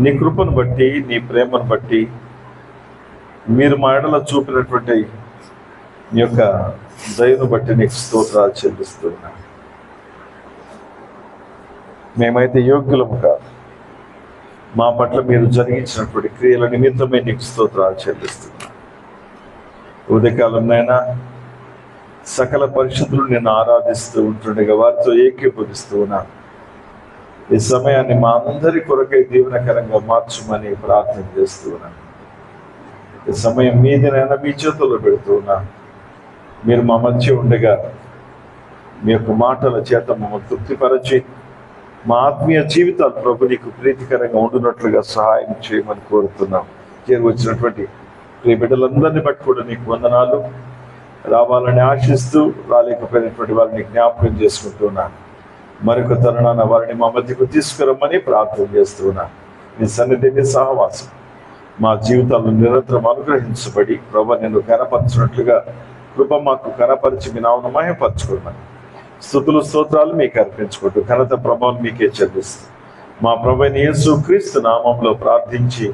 నీ కృపను బట్టి, నీ ప్రేమను బట్టి, మీరు మా ఎడల చూపినటువంటి నీ యొక్క దయను బట్టి నీకు స్తోత్రాలు చెల్లిస్తున్నా. మేమైతే యోగ్యులము కాదు, మా పట్ల మీరు జరిగించినటువంటి క్రియల నిమిత్తమే నీకు స్తోత్రాలు చెల్లిస్తున్నా. ఉదయకాలంనైనా సకల పరిశుద్ధులు నిన్ను ఆరాధిస్తూ ఉంటుండగా వారితో ఏకీభవిస్తూ ఉన్నాను. ఈ సమయాన్ని మా అందరి కొరకై దీవెనకరంగా మార్చమని ప్రార్థన చేస్తూ ఉన్నాను. ఈ సమయం మీదనైనా మీ చేతుల్లో పెడుతూ ఉన్నాను. మీరు మా మధ్య ఉండగా మీ యొక్క మాటల చేత మమ్మల్ని తృప్తిపరచి మా ఆత్మీయ జీవితాలు ప్రభు నీకు ప్రీతికరంగా ఉండునట్లుగా సహాయం చేయమని కోరుతున్నాం. చేరి వచ్చినటువంటి ప్రియ బిడ్డలందరినీ బట్టి కూడా నీకు వందనాలు. రావాలని ఆశిస్తూ రాలేకపోయినటువంటి వారిని జ్ఞాపకం చేసుకుంటున్నాను. మరొక తరుణాన వారిని మా మధ్యకు తీసుకురమ్మని ప్రార్థన చేస్తున్నాను. నీ సన్నిధిని సహవాసం మా జీవితాలను నిరంతరం అనుగ్రహించబడి ప్రభు నేను కనపరచినట్లుగా కృప మాకు కనపరిచి మీ నామమును మహిమపరచుకోమని స్తుతులు స్తోత్రాలు మీకు అర్పించుకుంటూ ఘనత ప్రభావం మీకే చెల్లిస్తూ మా ప్రభువైన యేసు క్రీస్తు నామంలో ప్రార్థించి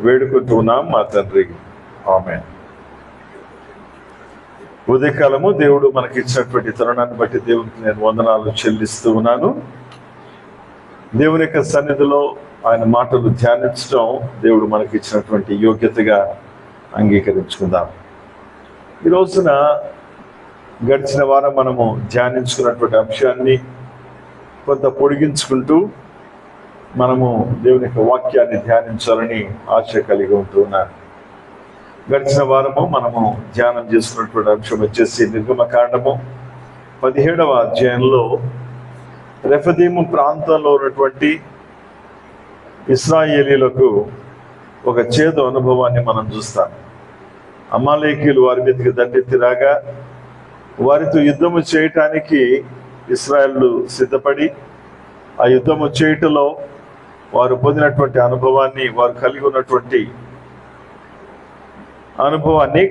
వేడుకుంటున్నాం మా తండ్రి, ఆమేన్. ఉదయకాలము దేవుడు మనకి ఇచ్చినటువంటి తరుణాన్ని బట్టి దేవునికి నేను వందనాలు చెల్లిస్తూ ఉన్నాను. దేవుని యొక్క సన్నిధిలో ఆయన మాటలు ధ్యానించడం దేవుడు మనకి ఇచ్చినటువంటి యోగ్యతగా అంగీకరించుకుందాం. ఈ రోజున గడిచిన వారం మనము ధ్యానించుకున్నటువంటి అంశాన్ని కొంత పొడిగించుకుంటూ మనము దేవుని యొక్క వాక్యాన్ని ధ్యానించాలని ఆశ కలిగి ఉంటూ ఉన్నాను. గడిచిన వారము మనము ధ్యానం చేసుకున్నటువంటి అంశం వచ్చేసి నిర్గమకాండము 17వ అధ్యాయంలో రెఫదీము ప్రాంతంలో ఉన్నటువంటి ఇశ్రాయేలీలకు ఒక చేదు అనుభవాన్ని మనం చూస్తాం. అమాలేకీయులు వారి మీదకి దండెత్తి రాగా వారితో యుద్ధము చేయటానికి ఇశ్రాయేలు సిద్ధపడి ఆ యుద్ధము చేయటంలో వారు పొందినటువంటి అనుభవాన్ని, వారు కలిగి ఉన్నటువంటి అనుభవాన్ని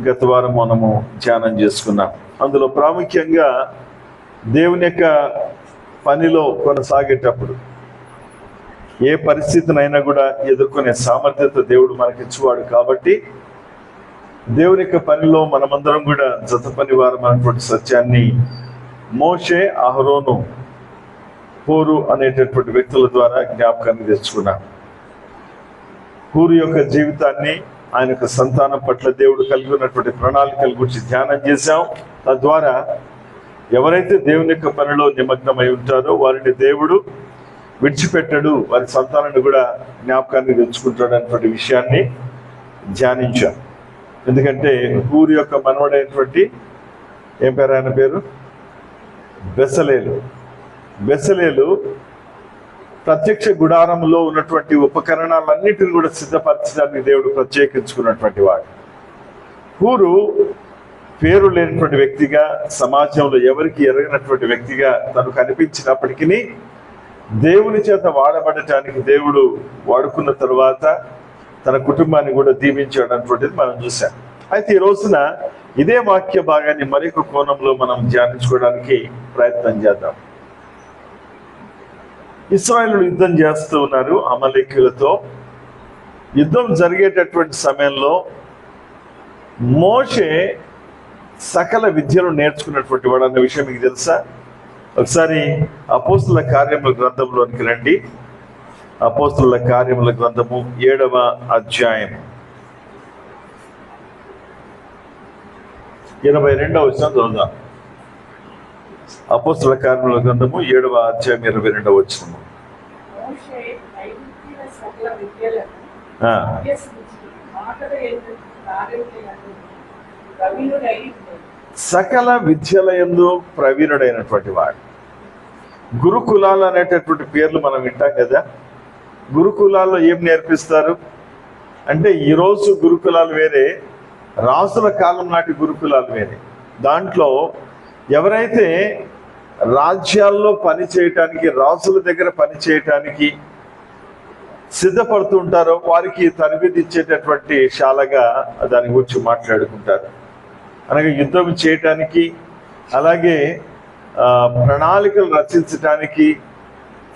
గత వారం మనము ధ్యానం చేసుకున్నాం. అందులో ప్రాముఖ్యంగా దేవుని యొక్క పనిలో కొనసాగేటప్పుడు ఏ పరిస్థితినైనా కూడా ఎదుర్కొనే సామర్థ్యత దేవుడు మనకిచ్చేవాడు. కాబట్టి దేవుని యొక్క పనిలో మనమందరం కూడా జత పనివారం అనేటువంటి సత్యాన్ని మోషే, అహరోను, హూరు అనేటటువంటి వ్యక్తుల ద్వారా జ్ఞాపకాన్ని తెచ్చుకున్నాం. హూరు యొక్క జీవితాన్ని, ఆయన యొక్క సంతానం పట్ల దేవుడు కలిగి ఉన్నటువంటి ప్రణాళికల గురించి ధ్యానం చేశాం. తద్వారా ఎవరైతే దేవుని యొక్క పనిలో నిమగ్నమై ఉంటారో వారిని దేవుడు విడిచిపెట్టడు, వారి సంతానాన్ని కూడా జ్ఞాపకాన్ని తెచ్చుకుంటాడు అనేటువంటి విషయాన్ని ధ్యానించాం. ఎందుకంటే హూరు యొక్క మనవడైనటువంటి ఏం పేరు, ఆయన పేరు బెసలేలు. బెసలేలు ప్రత్యక్ష గుడారంలో ఉన్నటువంటి ఉపకరణాలన్నిటిని కూడా సిద్ధపరచడానికి దేవుడు ప్రత్యేకించుకున్నటువంటి వాడు. హూరు పేరు లేనటువంటి వ్యక్తిగా, సమాజంలో ఎవరికి ఎరగినటువంటి వ్యక్తిగా తను కనిపించినప్పటికీ దేవుని చేత వాడబడటానికి దేవుడు వాడుకున్న తరువాత తన కుటుంబాన్ని కూడా దీవించాడు అన్నటువంటిది మనం చూసాం. అయితే ఈ రోజున ఇదే వాక్య భాగాన్ని మరొక కోణంలో మనం ధ్యానించుకోవడానికి ప్రయత్నం చేద్దాం. ఇశ్రాయేలు యుద్ధం చేస్తూ ఉన్నారు అమాలేకీయులతో. యుద్ధం జరిగేటటువంటి సమయంలో మోషే సకల విద్యను నేర్చుకున్నటువంటి వాడు అన్న విషయం మీకు తెలుసా? ఒకసారి అపోస్తుల కార్యముల గ్రంథంలోనికి రండి. అపోస్తుల కార్యముల గ్రంథము 7వ అధ్యాయం 22వ వచనం చదువుదాం. అపోస్తుల కార్యముల గ్రంథము 7వ అధ్యాయం 22వ వచనము. సకల విద్యలయందు ప్రవీణుడైనటువంటి వాడు. గురుకులాలు అనేటటువంటి పేర్లు మనం వింటాం కదా. గురుకులాల్లో ఏం నేర్పిస్తారు అంటే, ఈరోజు గురుకులాలు వేరే, రాజుల కాలం నాటి గురుకులాలు వేరే. దాంట్లో ఎవరైతే రాజ్యాల్లో పని చేయటానికి, రాజుల దగ్గర పని చేయటానికి సిద్ధపడుతుంటారో వారికి తరబేతి ఇచ్చేటటువంటి శాలగా దాని గురించి మాట్లాడుకుంటారు. అనగా యుద్ధం చేయటానికి, అలాగే ప్రణాళికలు రచించటానికి,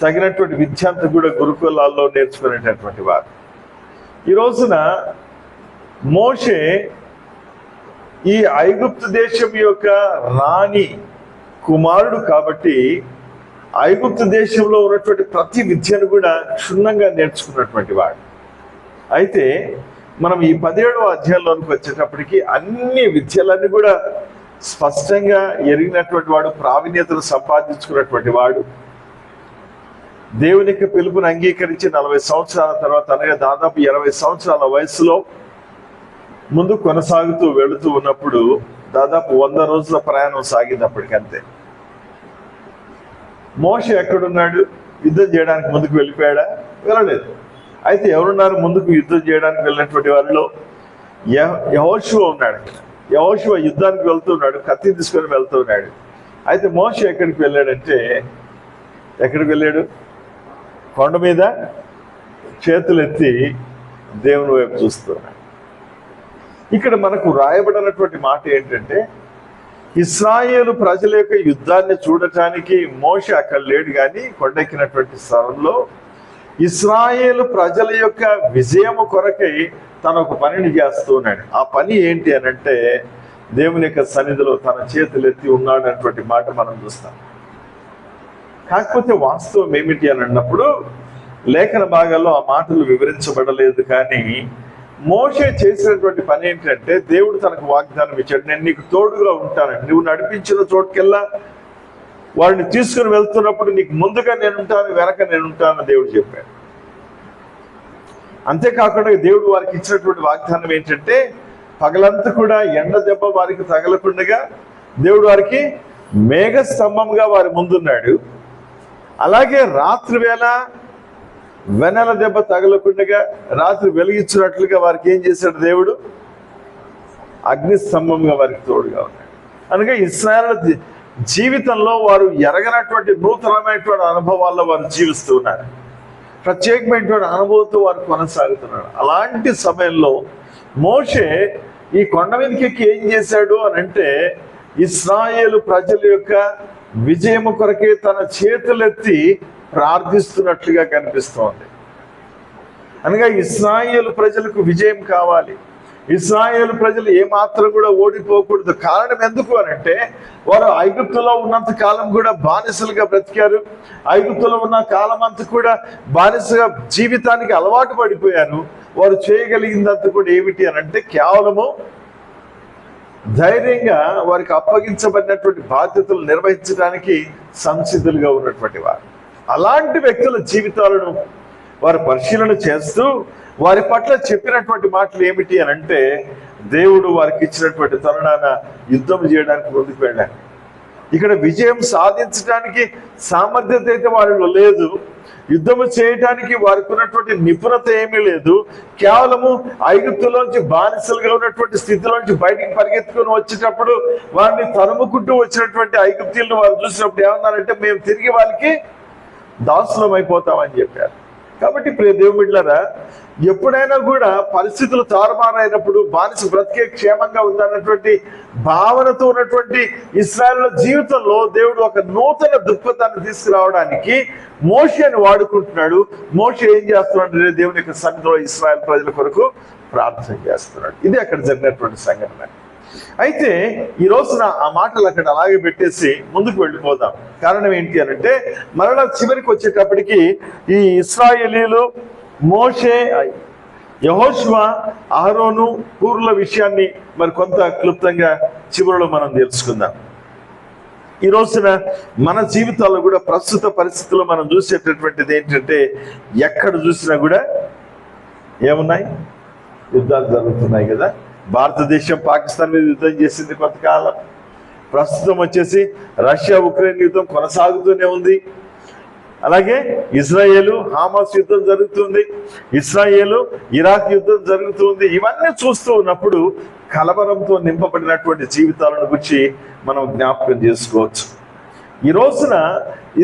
తగినటువంటి విద్య అంతా కూడా గురుకులాల్లో నేర్చుకునేటటువంటి వారు. ఈ రోజున మోషే ఈ ఐగుప్తు దేశం యొక్క రాణి కుమారుడు కాబట్టి ఐగుప్తు దేశంలో ఉన్నటువంటి ప్రతి విద్యను కూడా క్షుణ్ణంగా నేర్చుకున్నటువంటి వాడు. అయితే మనం ఈ 17వ అధ్యాయంలోనికి వచ్చేటప్పటికి అన్ని విద్యలన్నీ కూడా స్పష్టంగా ఎరిగినటువంటి వాడు, ప్రావీణ్యతను సంపాదించుకున్నటువంటి వాడు. దేవుని యొక్క పిలుపుని అంగీకరించి 40 సంవత్సరాల తర్వాత, అనగా దాదాపు 20 సంవత్సరాల వయసులో ముందు కొనసాగుతూ వెళుతూ ఉన్నప్పుడు దాదాపు 100 రోజుల ప్రయాణం సాగిందప్పటికంతే. మోషే ఎక్కడున్నాడు? యుద్ధం చేయడానికి ముందుకు వెళ్ళిపోయాడా? వెళ్ళలేదు. అయితే ఎవరున్నారు ముందుకు యుద్ధం చేయడానికి వెళ్ళినటువంటి వారిలో? యెహోషువ ఉన్నాడు. యెహోషువ యుద్ధానికి వెళ్తున్నాడు, కత్తి తీసుకొని వెళ్తున్నాడు. అయితే మోషే ఎక్కడికి వెళ్ళాడంటే, ఎక్కడికి వెళ్ళాడు? కొండ మీద చేతులెత్తి దేవుని వైపు చూస్తున్నాడు. ఇక్కడ మనకు రాయబడినటువంటి మాట ఏంటంటే, ఇశ్రాయేలు ప్రజల యొక్క యుద్ధాన్ని చూడటానికి మోషే అక్కడ లేడు, కానీ కొండెక్కినటువంటి స్థలంలో ఇశ్రాయేలు ప్రజల యొక్క విజయము కొరకై తన ఒక పనిని చేస్తూ ఉన్నాడు. ఆ పని ఏంటి అని అంటే, దేవుని యొక్క సన్నిధిలో తన చేతులెత్తి ఉన్నాడు అన్నటువంటి మాట మనం చూస్తాం. కాకపోతే వాస్తవం ఏమిటి అని అన్నప్పుడు లేఖన భాగాల్లో ఆ మాటలు వివరించబడలేదు. కానీ మోషే చేసినటువంటి పని ఏంటంటే, దేవుడు తనకు వాగ్దానం ఇచ్చాడు, నేను నీకు తోడుగా ఉంటానని. నువ్వు నడిపించిన చోటుకెల్లా వారిని తీసుకుని వెళ్తున్నప్పుడు నీకు ముందుగా నేను ఉంటాను, వెనక నేను ఉంటాను దేవుడు చెప్పాడు. అంతేకాకుండా దేవుడు వారికి ఇచ్చినటువంటి వాగ్దానం ఏంటంటే, పగలంతా కూడా ఎండ దెబ్బ వారికి తగలకుండగా దేవుడు వారికి మేఘ స్తంభంగా వారి ముందున్నాడు. అలాగే రాత్రి వేళ వెన్నెల దెబ్బ తగలకుండగా రాత్రి వెలిగించినట్లుగా వారికి ఏం చేశాడు? దేవుడు అగ్ని స్తంభంగా వారికి తోడుగా ఉన్నాడు. అనగా ఇశ్రాయేలు జీవితంలో వారు ఎరగనటువంటి నూతనమైనటువంటి అనుభవాల్లో వారు జీవిస్తూ ఉన్నారు. ప్రత్యేకమైనటువంటి అనుభవంతో వారు కొనసాగుతున్నారు. అలాంటి సమయంలో మోషే ఈ కొండ మీదకి ఏం చేశాడు అని అంటే, ఇశ్రాయేలు ప్రజల యొక్క విజయము కొరకే తన చేతులెత్తి ప్రార్థిస్తున్నట్లుగా కనిపిస్తోంది. అనగా ఇశ్రాయేలు ప్రజలకు విజయం కావాలి, ఇశ్రాయేలు ప్రజలు ఏమాత్రం కూడా ఓడిపోకూడదు. కారణం ఎందుకు అనంటే, వారు ఐగుప్తులో ఉన్నంత కాలం కూడా బానిసలుగా బ్రతికారు. ఐగుప్తులో ఉన్న కాలం అంతా కూడా బానిసగా జీవితానికి అలవాటు పడిపోయారు. వారు చేయగలిగిందంతా కూడా ఏమిటి అనంటే, కేవలము ధైర్యంగా వారికి అప్పగించబడినటువంటి బాధ్యతలు నిర్వహించడానికి సంసిద్ధులుగా ఉన్నటువంటి వారు. అలాంటి వ్యక్తుల జీవితాలను వారు పరిశీలన చేస్తూ వారి పట్ల చెప్పినటువంటి మాటలు ఏమిటి అని అంటే, దేవుడు వారికి ఇచ్చినటువంటి తరుణాన యుద్ధం చేయడానికి ముందుకు వెళ్ళారు. ఇక్కడ విజయం సాధించడానికి సామర్థ్యత అయితే వారిలో లేదు, యుద్ధము చేయడానికి వారికి ఉన్నటువంటి నిపుణత ఏమీ లేదు. కేవలము ఐగుప్తులోంచి బానిసలుగా ఉన్నటువంటి స్థితిలోంచి బయటికి పరిగెత్తుకుని వచ్చేటప్పుడు వారిని తరుముకుంటూ వచ్చినటువంటి ఐగుప్తీయులను వారు చూసినప్పుడు ఏమన్నారంటే, మేము తిరిగి వాళ్ళకి దాసులం అయిపోతామని చెప్పారు. కాబట్టి ప్రియ దేవుని బిడ్డలారా, ఎప్పుడైనా కూడా పరిస్థితులు తారుమారైనప్పుడు బానిస బ్రతికే క్షేమంగా ఉందన్నటువంటి భావనతో ఉన్నటువంటి ఇశ్రాయేలు జీవితంలో దేవుడు ఒక నూతన దృక్పథాన్ని తీసుకురావడానికి మోషేని వాడుకుంటున్నాడు. మోషే ఏం చేస్తున్నాడు? దేవుని యొక్క సన్నిధిలో ఇశ్రాయేలు ప్రజల కొరకు ప్రార్థన చేస్తున్నాడు. ఇది అక్కడ జరిగినటువంటి సంఘటన. అయితే ఈ రోజున ఆ మాటలు అక్కడ అలాగే పెట్టేసి ముందుకు వెళ్ళిపోదాం. కారణం ఏంటి అనంటే, మరలా చివరికి వచ్చేటప్పటికి ఈ ఇశ్రాయేలీలు, మోషే, యెహోషువ, అహరోను, హూరుల విషయాన్ని మరి కొంత క్లుప్తంగా చివరిలో మనం తెలుసుకుందాం. ఈ రోజున మన జీవితాల్లో కూడా ప్రస్తుత పరిస్థితుల్లో మనం చూసేటటువంటిది ఏంటంటే, ఎక్కడ చూసినా కూడా ఏమున్నాయి? యుద్ధాలు జరుగుతున్నాయి కదా. భారతదేశం పాకిస్తాన్ మీద యుద్ధం చేసింది కొంతకాలం. ప్రస్తుతం వచ్చేసి రష్యా ఉక్రెయిన్ యుద్ధం కొనసాగుతూనే ఉంది. అలాగే ఇజ్రాయేలు హమాస్ యుద్ధం జరుగుతుంది, ఇజ్రాయేలు ఇరాక్ యుద్ధం జరుగుతుంది. ఇవన్నీ చూస్తూ ఉన్నప్పుడు కలవరంతో నింపబడినటువంటి జీవితాలను గురించి మనం జ్ఞాపకం చేసుకోవచ్చు. ఈ రోజున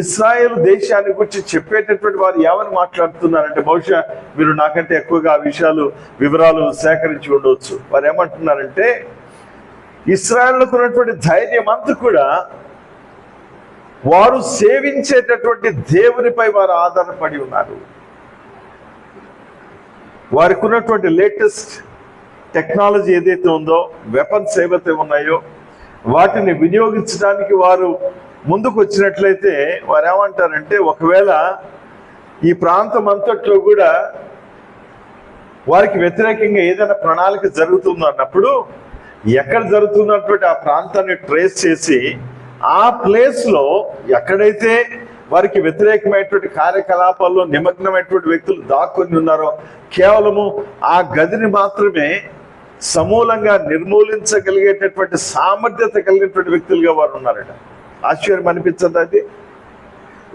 ఇశ్రాయేలు దేశాన్ని గురించి చెప్పేటటువంటి వారు ఏమని మాట్లాడుతున్నారంటే, బహుశా మీరు నాకంటే ఎక్కువగా ఆ విషయాలు వివరాలు సేకరించి ఉండవచ్చు. వారు ఏమంటున్నారంటే, ఇశ్రాయేలుకు ఉన్నటువంటి ధైర్యం అంతా కూడా వారు సేవించేటటువంటి దేవునిపై వారు ఆధారపడి ఉన్నారు. వారికి ఉన్నటువంటి లేటెస్ట్ టెక్నాలజీ ఏదైతే ఉందో, వెపన్స్ ఏవైతే ఉన్నాయో వాటిని వినియోగించడానికి వారు ముందుకు వచ్చినట్లయితే వారు ఏమంటారంటే, ఒకవేళ ఈ ప్రాంతం అంతట్లో కూడా వారికి వ్యతిరేకంగా ఏదైనా ప్రణాళిక జరుగుతుందో అన్నప్పుడు ఎక్కడ జరుగుతున్నటువంటి ఆ ప్రాంతాన్ని ట్రేస్ చేసి ఆ ప్లేస్లో ఎక్కడైతే వారికి వ్యతిరేకమైనటువంటి కార్యకలాపాల్లో నిమగ్నమైనటువంటి వ్యక్తులు దాక్కుని ఉన్నారో కేవలము ఆ గదిని మాత్రమే సమూలంగా నిర్మూలించగలిగేటటువంటి సామర్థ్యత కలిగినటువంటి వ్యక్తులుగా వారు ఉన్నారట. ఆశ్చర్యం అనిపించదు అది?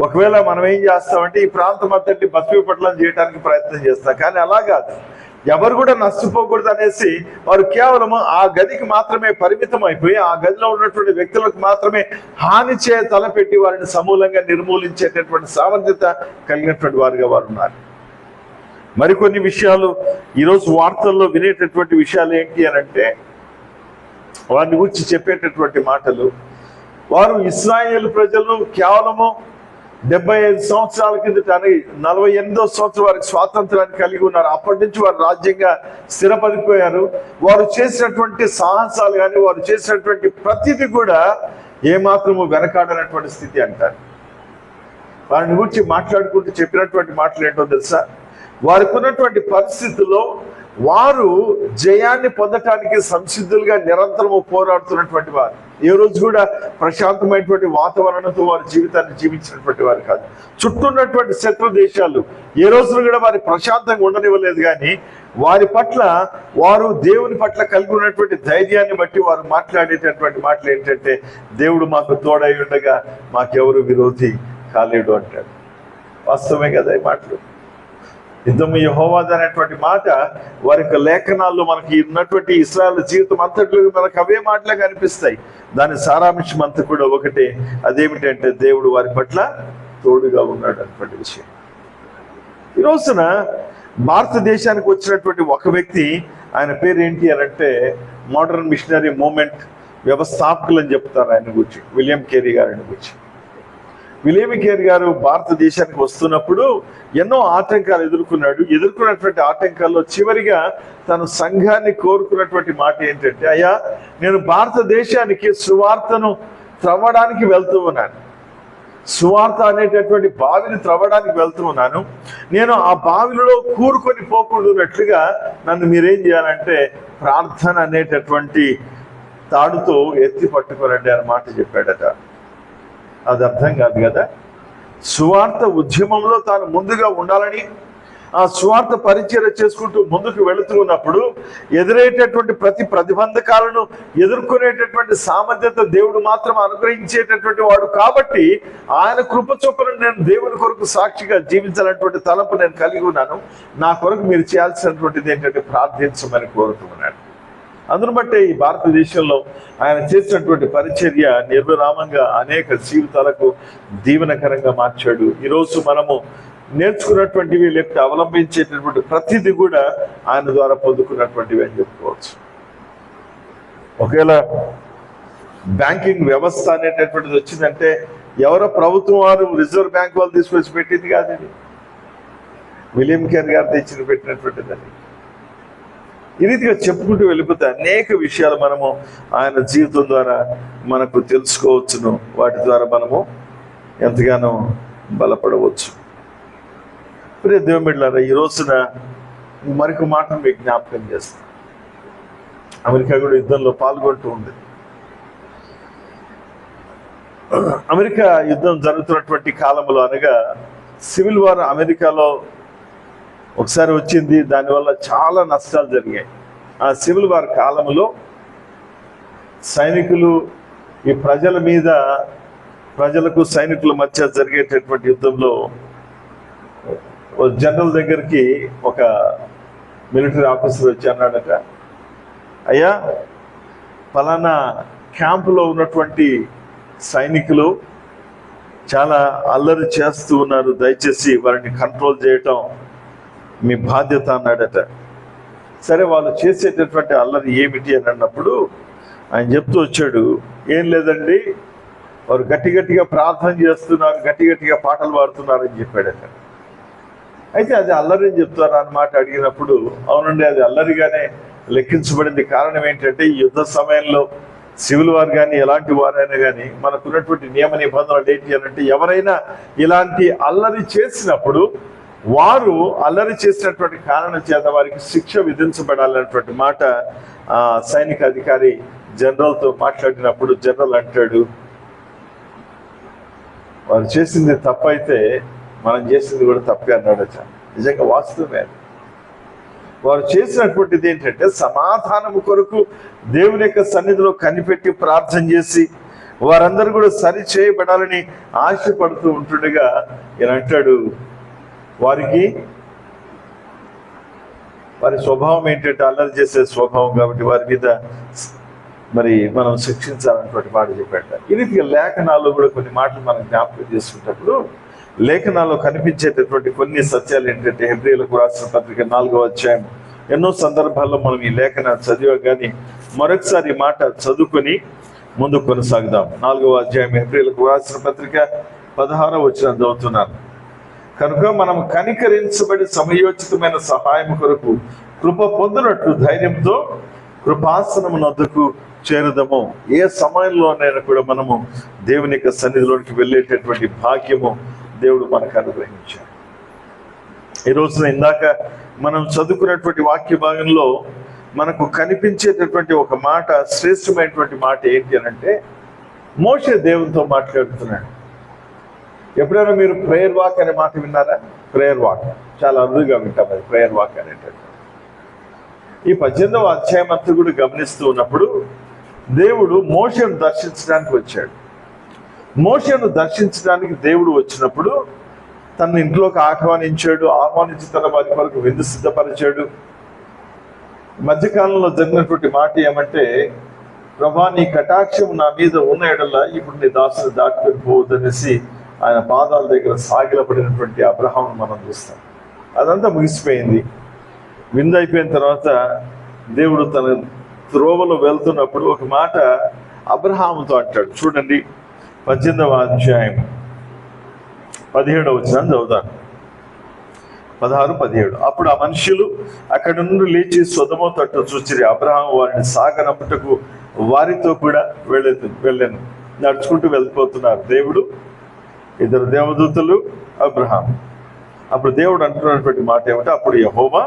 ఒకవేళ మనం ఏం చేస్తామంటే ఈ ప్రాంతం అంతటి భస్మీపట్నం చేయడానికి ప్రయత్నం చేస్తాం, కానీ అలా కాదు. ఎవరు కూడా నష్టపోకూడదు అనేసి వారు కేవలము ఆ గదికి మాత్రమే పరిమితం అయిపోయి ఆ గదిలో ఉన్నటువంటి వ్యక్తులకు మాత్రమే హాని తలపెట్టి వారిని సమూలంగా నిర్మూలించేటటువంటి సామర్థ్యత కలిగినటువంటి వారుగా వారు ఉన్నారు. మరికొన్ని విషయాలు ఈరోజు వార్తల్లో వినేటటువంటి విషయాలు ఏంటి అని అంటే, వారిని గురించి చెప్పేటటువంటి మాటలు, వారు ఇశ్రాయేలు ప్రజలు కేవలము 75 సంవత్సరాల కిందట 48వ సంవత్సరం వారికి స్వాతంత్రాన్ని కలిగి ఉన్నారు. అప్పటి నుంచి వారు రాజ్యంగా స్థిరపడిపోయారు. వారు చేసినటువంటి సాహసాలు కానీ వారు చేసినటువంటి ప్రతిదీ కూడా ఏమాత్రము వెనకాడనటువంటి స్థితి అంటారు. వారిని గురించి మాట్లాడుకుంటూ చెప్పినటువంటి మాటలు ఏంటో తెలుసా? వారికి ఉన్నటువంటి పరిస్థితుల్లో వారు జయాన్ని పొందటానికి సంసిద్ధులుగా నిరంతరము పోరాడుతున్నటువంటి వారు. ఏ రోజు కూడా ప్రశాంతమైనటువంటి వాతావరణంతో వారి జీవితాన్ని జీవించినటువంటి వారు కాదు. చుట్టూ ఉన్నటువంటి శత్రు దేశాలు ఏ రోజును కూడా వారి ప్రశాంతంగా ఉండనివ్వలేదు. కానీ వారి పట్ల వారు దేవుని పట్ల కలిగి ఉన్నటువంటి ధైర్యాన్ని బట్టి వారు మాట్లాడేటటువంటి మాటలు ఏంటంటే, దేవుడు మాకు తోడై ఉండగా మాకెవరు విరోధి కాలేడు అంటాడు. వాస్తవమే కదా ఈ మాటలు. యుద్ధము యెహోవాది అనేటువంటి మాట వారి యొక్క లేఖనాల్లో మనకి ఉన్నటువంటి ఇశ్రాయేలు జీవితం అంతట్లో మనకు అవే మాటలే కనిపిస్తాయి. దాని సారాంశం అంతా కూడా ఒకటే, అదేమిటంటే దేవుడు వారి పట్ల తోడుగా ఉన్నాడు అనేటువంటి విషయం. ఈ రోజున భారతదేశానికి వచ్చినటువంటి ఒక వ్యక్తి, ఆయన పేరు ఏంటి అని అంటే మోడర్న్ మిషనరీ మూవ్మెంట్ వ్యవస్థాపకులు అని చెప్తారు ఆయన గురించి, విలియం కేరీ గారిని గురించి. విలియం కేరీ గారు భారతదేశానికి వస్తున్నప్పుడు ఎన్నో ఆటంకాలు ఎదుర్కొన్నటువంటి ఆటంకాల్లో చివరిగా తను సంఘాన్ని కోరుకున్నటువంటి మాట ఏంటంటే, అయ్యా నేను భారతదేశానికి సువార్తను త్రవ్వడానికి వెళ్తూ ఉన్నాను, సువార్త అనేటటువంటి బావిని త్రవ్వడానికి వెళ్తూ ఉన్నాను, నేను ఆ బావిలో కూరుకొని పోకూడనట్లుగా నన్ను మీరేం చేయాలంటే ప్రార్థన అనేటటువంటి తాడుతో ఎత్తి పట్టుకోరండి అని మాట చెప్పాడట. అది అర్థం కాదు కదా. సువార్త ఉద్యమంలో తాను ముందుగా ఉండాలని, ఆ సువార్త పరిచర్య చేసుకుంటూ ముందుకు వెళుతూ ఉన్నప్పుడు ఎదురయ్యేటటువంటి ప్రతి ప్రతిబంధకాలను ఎదుర్కొనేటటువంటి సామర్థ్యత దేవుడు మాత్రం అనుగ్రహించేటటువంటి వాడు కాబట్టి ఆయన కృప చొప్పున నేను దేవుని కొరకు సాక్షిగా జీవించాలన్నటువంటి తలంపు నేను కలిగి ఉన్నాను. నా కొరకు మీరు చేయాల్సినటువంటిది ఏంటంటే ప్రార్థించమని కోరుతున్నాను. అందును బట్టే ఈ భారతదేశంలో ఆయన చేసినటువంటి పరిచర్య నిర్విరామంగా అనేక జీవితాలకు దీవెనకరంగా మార్చాడు. ఈరోజు మనము నేర్చుకున్నటువంటివి లేకపోతే అవలంబించేటటువంటి ప్రతిదీ కూడా ఆయన ద్వారా పొందుకున్నటువంటివి అని చెప్పుకోవచ్చు. ఒకవేళ బ్యాంకింగ్ వ్యవస్థ అనేటటువంటిది వచ్చిందంటే ఎవరో ప్రభుత్వం వారు రిజర్వ్ బ్యాంక్ వాళ్ళు తీసుకొచ్చి పెట్టింది కాదు, ఇది విలియం కేరీ గారు పెట్టినటువంటిదని. ఈ రీతిగా చెప్పుకుంటూ వెళ్ళిపోతే అనేక విషయాలు మనము ఆయన జీవితం ద్వారా మనకు తెలుసుకోవచ్చును. వాటి ద్వారా మనము ఎంతగానో బలపడవచ్చు. ప్రియ దేవుని బిడ్డలారా, ఈ రోజున మరొక మాట మీకు జ్ఞాపకం చేస్తాను. అమెరికా కూడా యుద్ధంలో పాల్గొంటూ ఉంది. అమెరికా యుద్ధం జరుగుతున్నటువంటి కాలంలో, అనగా సివిల్ వార్ అమెరికాలో ఒకసారి వచ్చింది. దానివల్ల చాలా నష్టాలు జరిగాయి. ఆ సివిల్ వార్ కాలంలో సైనికులు ఈ ప్రజలకు సైనికుల మధ్య జరిగేటటువంటి యుద్ధంలో జనరల్ దగ్గరికి ఒక మిలిటరీ ఆఫీసర్ వచ్చి అన్నాడట, అయ్యా ఫలానా క్యాంపులో ఉన్నటువంటి సైనికులు చాలా అల్లరి చేస్తూ ఉన్నారు, దయచేసి వారిని కంట్రోల్ చేయటం మీ బాధ్యత అన్నాడట. సరే, వాళ్ళు చేసేటటువంటి అల్లరి ఏమిటి అని అన్నప్పుడు ఆయన చెప్తూ వచ్చాడు, ఏం లేదండి, వారు గట్టిగా ప్రార్థన చేస్తున్నారు, గట్టిగా పాటలు పాడుతున్నారు అని చెప్పాడు అక్కడ. అయితే అది అల్లరి అని చెప్తారు అన్నమాట అడిగినప్పుడు, అవునండి అది అల్లరిగానే లెక్కించబడింది. కారణం ఏంటంటే ఈ యుద్ధ సమయంలో సివిల్ వారు కానీ ఎలాంటి వారైనా కానీ మనకున్నటువంటి నియమ నిబంధనలు ఏంటి అని అంటే, ఎవరైనా ఇలాంటి అల్లరి చేసినప్పుడు వారు అల్లరి చేసినటువంటి కారణం చేత వారికి శిక్ష విధించబడాలన్నటువంటి మాట సైనిక అధికారి జనరల్తో మాట్లాడినప్పుడు జనరల్ అంటాడు, వారు చేసింది తప్పైతే మనం చేసింది కూడా తప్పే అన్నాడు. నిజంగా వాస్తవమే. వారు చేసినటువంటిది ఏంటంటే సమాధానము కొరకు దేవుని యొక్క సన్నిధిలో కనిపెట్టి ప్రార్థన చేసి వారందరూ కూడా సరి చేయబడాలని ఆశపడుతూ ఉంటుండగా ఈయన అంటాడు, వారి స్వభావం ఏంటంటే అల్లరి చేసే స్వభావం కాబట్టి వారి మీద మరి మనం శిక్షించాలన్నటువంటి మాట చెప్పాడు. ఈ రీతిగా లేఖనాల్లో కూడా కొన్ని మాటలు మనం జ్ఞాపకం చేసుకున్నప్పుడు లేఖనాల్లో కనిపించేటటువంటి కొన్ని సత్యాలు ఏంటంటే, హెబ్రీయులకు రాసిన పత్రిక 4వ అధ్యాయం ఎన్నో సందర్భాల్లో మనం ఈ లేఖనాలు చదివా కానీ మరొకసారి ఈ మాట చదువుకొని ముందు కొనసాగుదాం. 4వ అధ్యాయం హెబ్రీయులకు రాసిన పత్రిక 16వ వచనం చదువుతున్నాను. కనుక మనం కనికరించబడి సమయోచితమైన సహాయం కొరకు కృప పొందినట్టు ధైర్యంతో కృపాసనమునొద్దకు చేరుదము. ఏ సమయంలోనైనా కూడా మనము దేవుని యొక్క సన్నిధిలోనికి వెళ్ళేటటువంటి భాగ్యము దేవుడు మనకు అనుగ్రహించాడు. ఈ రోజున ఇందాక మనం చదువుకున్నటువంటి వాక్య భాగంలో మనకు కనిపించేటటువంటి ఒక మాట, శ్రేష్టమైనటువంటి మాట ఏంటి అని అంటే, మోషే దేవునితో మాట్లాడుతున్నాడు. ఎప్పుడైనా మీరు ప్రేయర్ వాక్ అనే మాట విన్నారా? ప్రేయర్ వాక్ చాలా అరుదుగా వింటాం. అది ప్రేయర్ వాక్ అనేటట్టు ఈ 18వ అధ్యాయం అంతా కూడా గమనిస్తూ ఉన్నప్పుడు దేవుడు మోషేను దర్శించడానికి వచ్చాడు. మోషేను దర్శించడానికి దేవుడు వచ్చినప్పుడు తన ఇంట్లోకి ఆహ్వానించి తన వారి కొరకు విందు సిద్ధపరిచాడు. మధ్యకాలంలో జరిగినటువంటి మాట ఏమంటే, ప్రభా నీ కటాక్షం నా మీద ఉన్న ఎడల ఇప్పుడు నీ దాసుని దాటుకొని పోవద్దనేసి ఆయన పాదాల దగ్గర సాగిలపడినటువంటి అబ్రహామును మనం చూస్తాం. అదంతా ముగిసిపోయింది. విందు అయిపోయిన తర్వాత దేవుడు తన త్రోవలో వెళ్తున్నప్పుడు ఒక మాట అబ్రహాముతో అంటాడు. చూడండి 18వ అధ్యాయం 17వ వచనం చదువుతాను. 16, 17. అప్పుడు ఆ మనుషులు అక్కడి నుండి లేచి సొదొమ తట్టు చూచిరి. అబ్రహాము వారిని సాగనంపుటకు వారితో కూడా వెళ్ళాను. నడుచుకుంటూ వెళ్ళిపోతున్నారు దేవుడు, 2 దేవదూతలు, అబ్రహాం. అప్పుడు దేవుడు అంటున్నటువంటి మాట ఏమంటే, అప్పుడు యెహోవా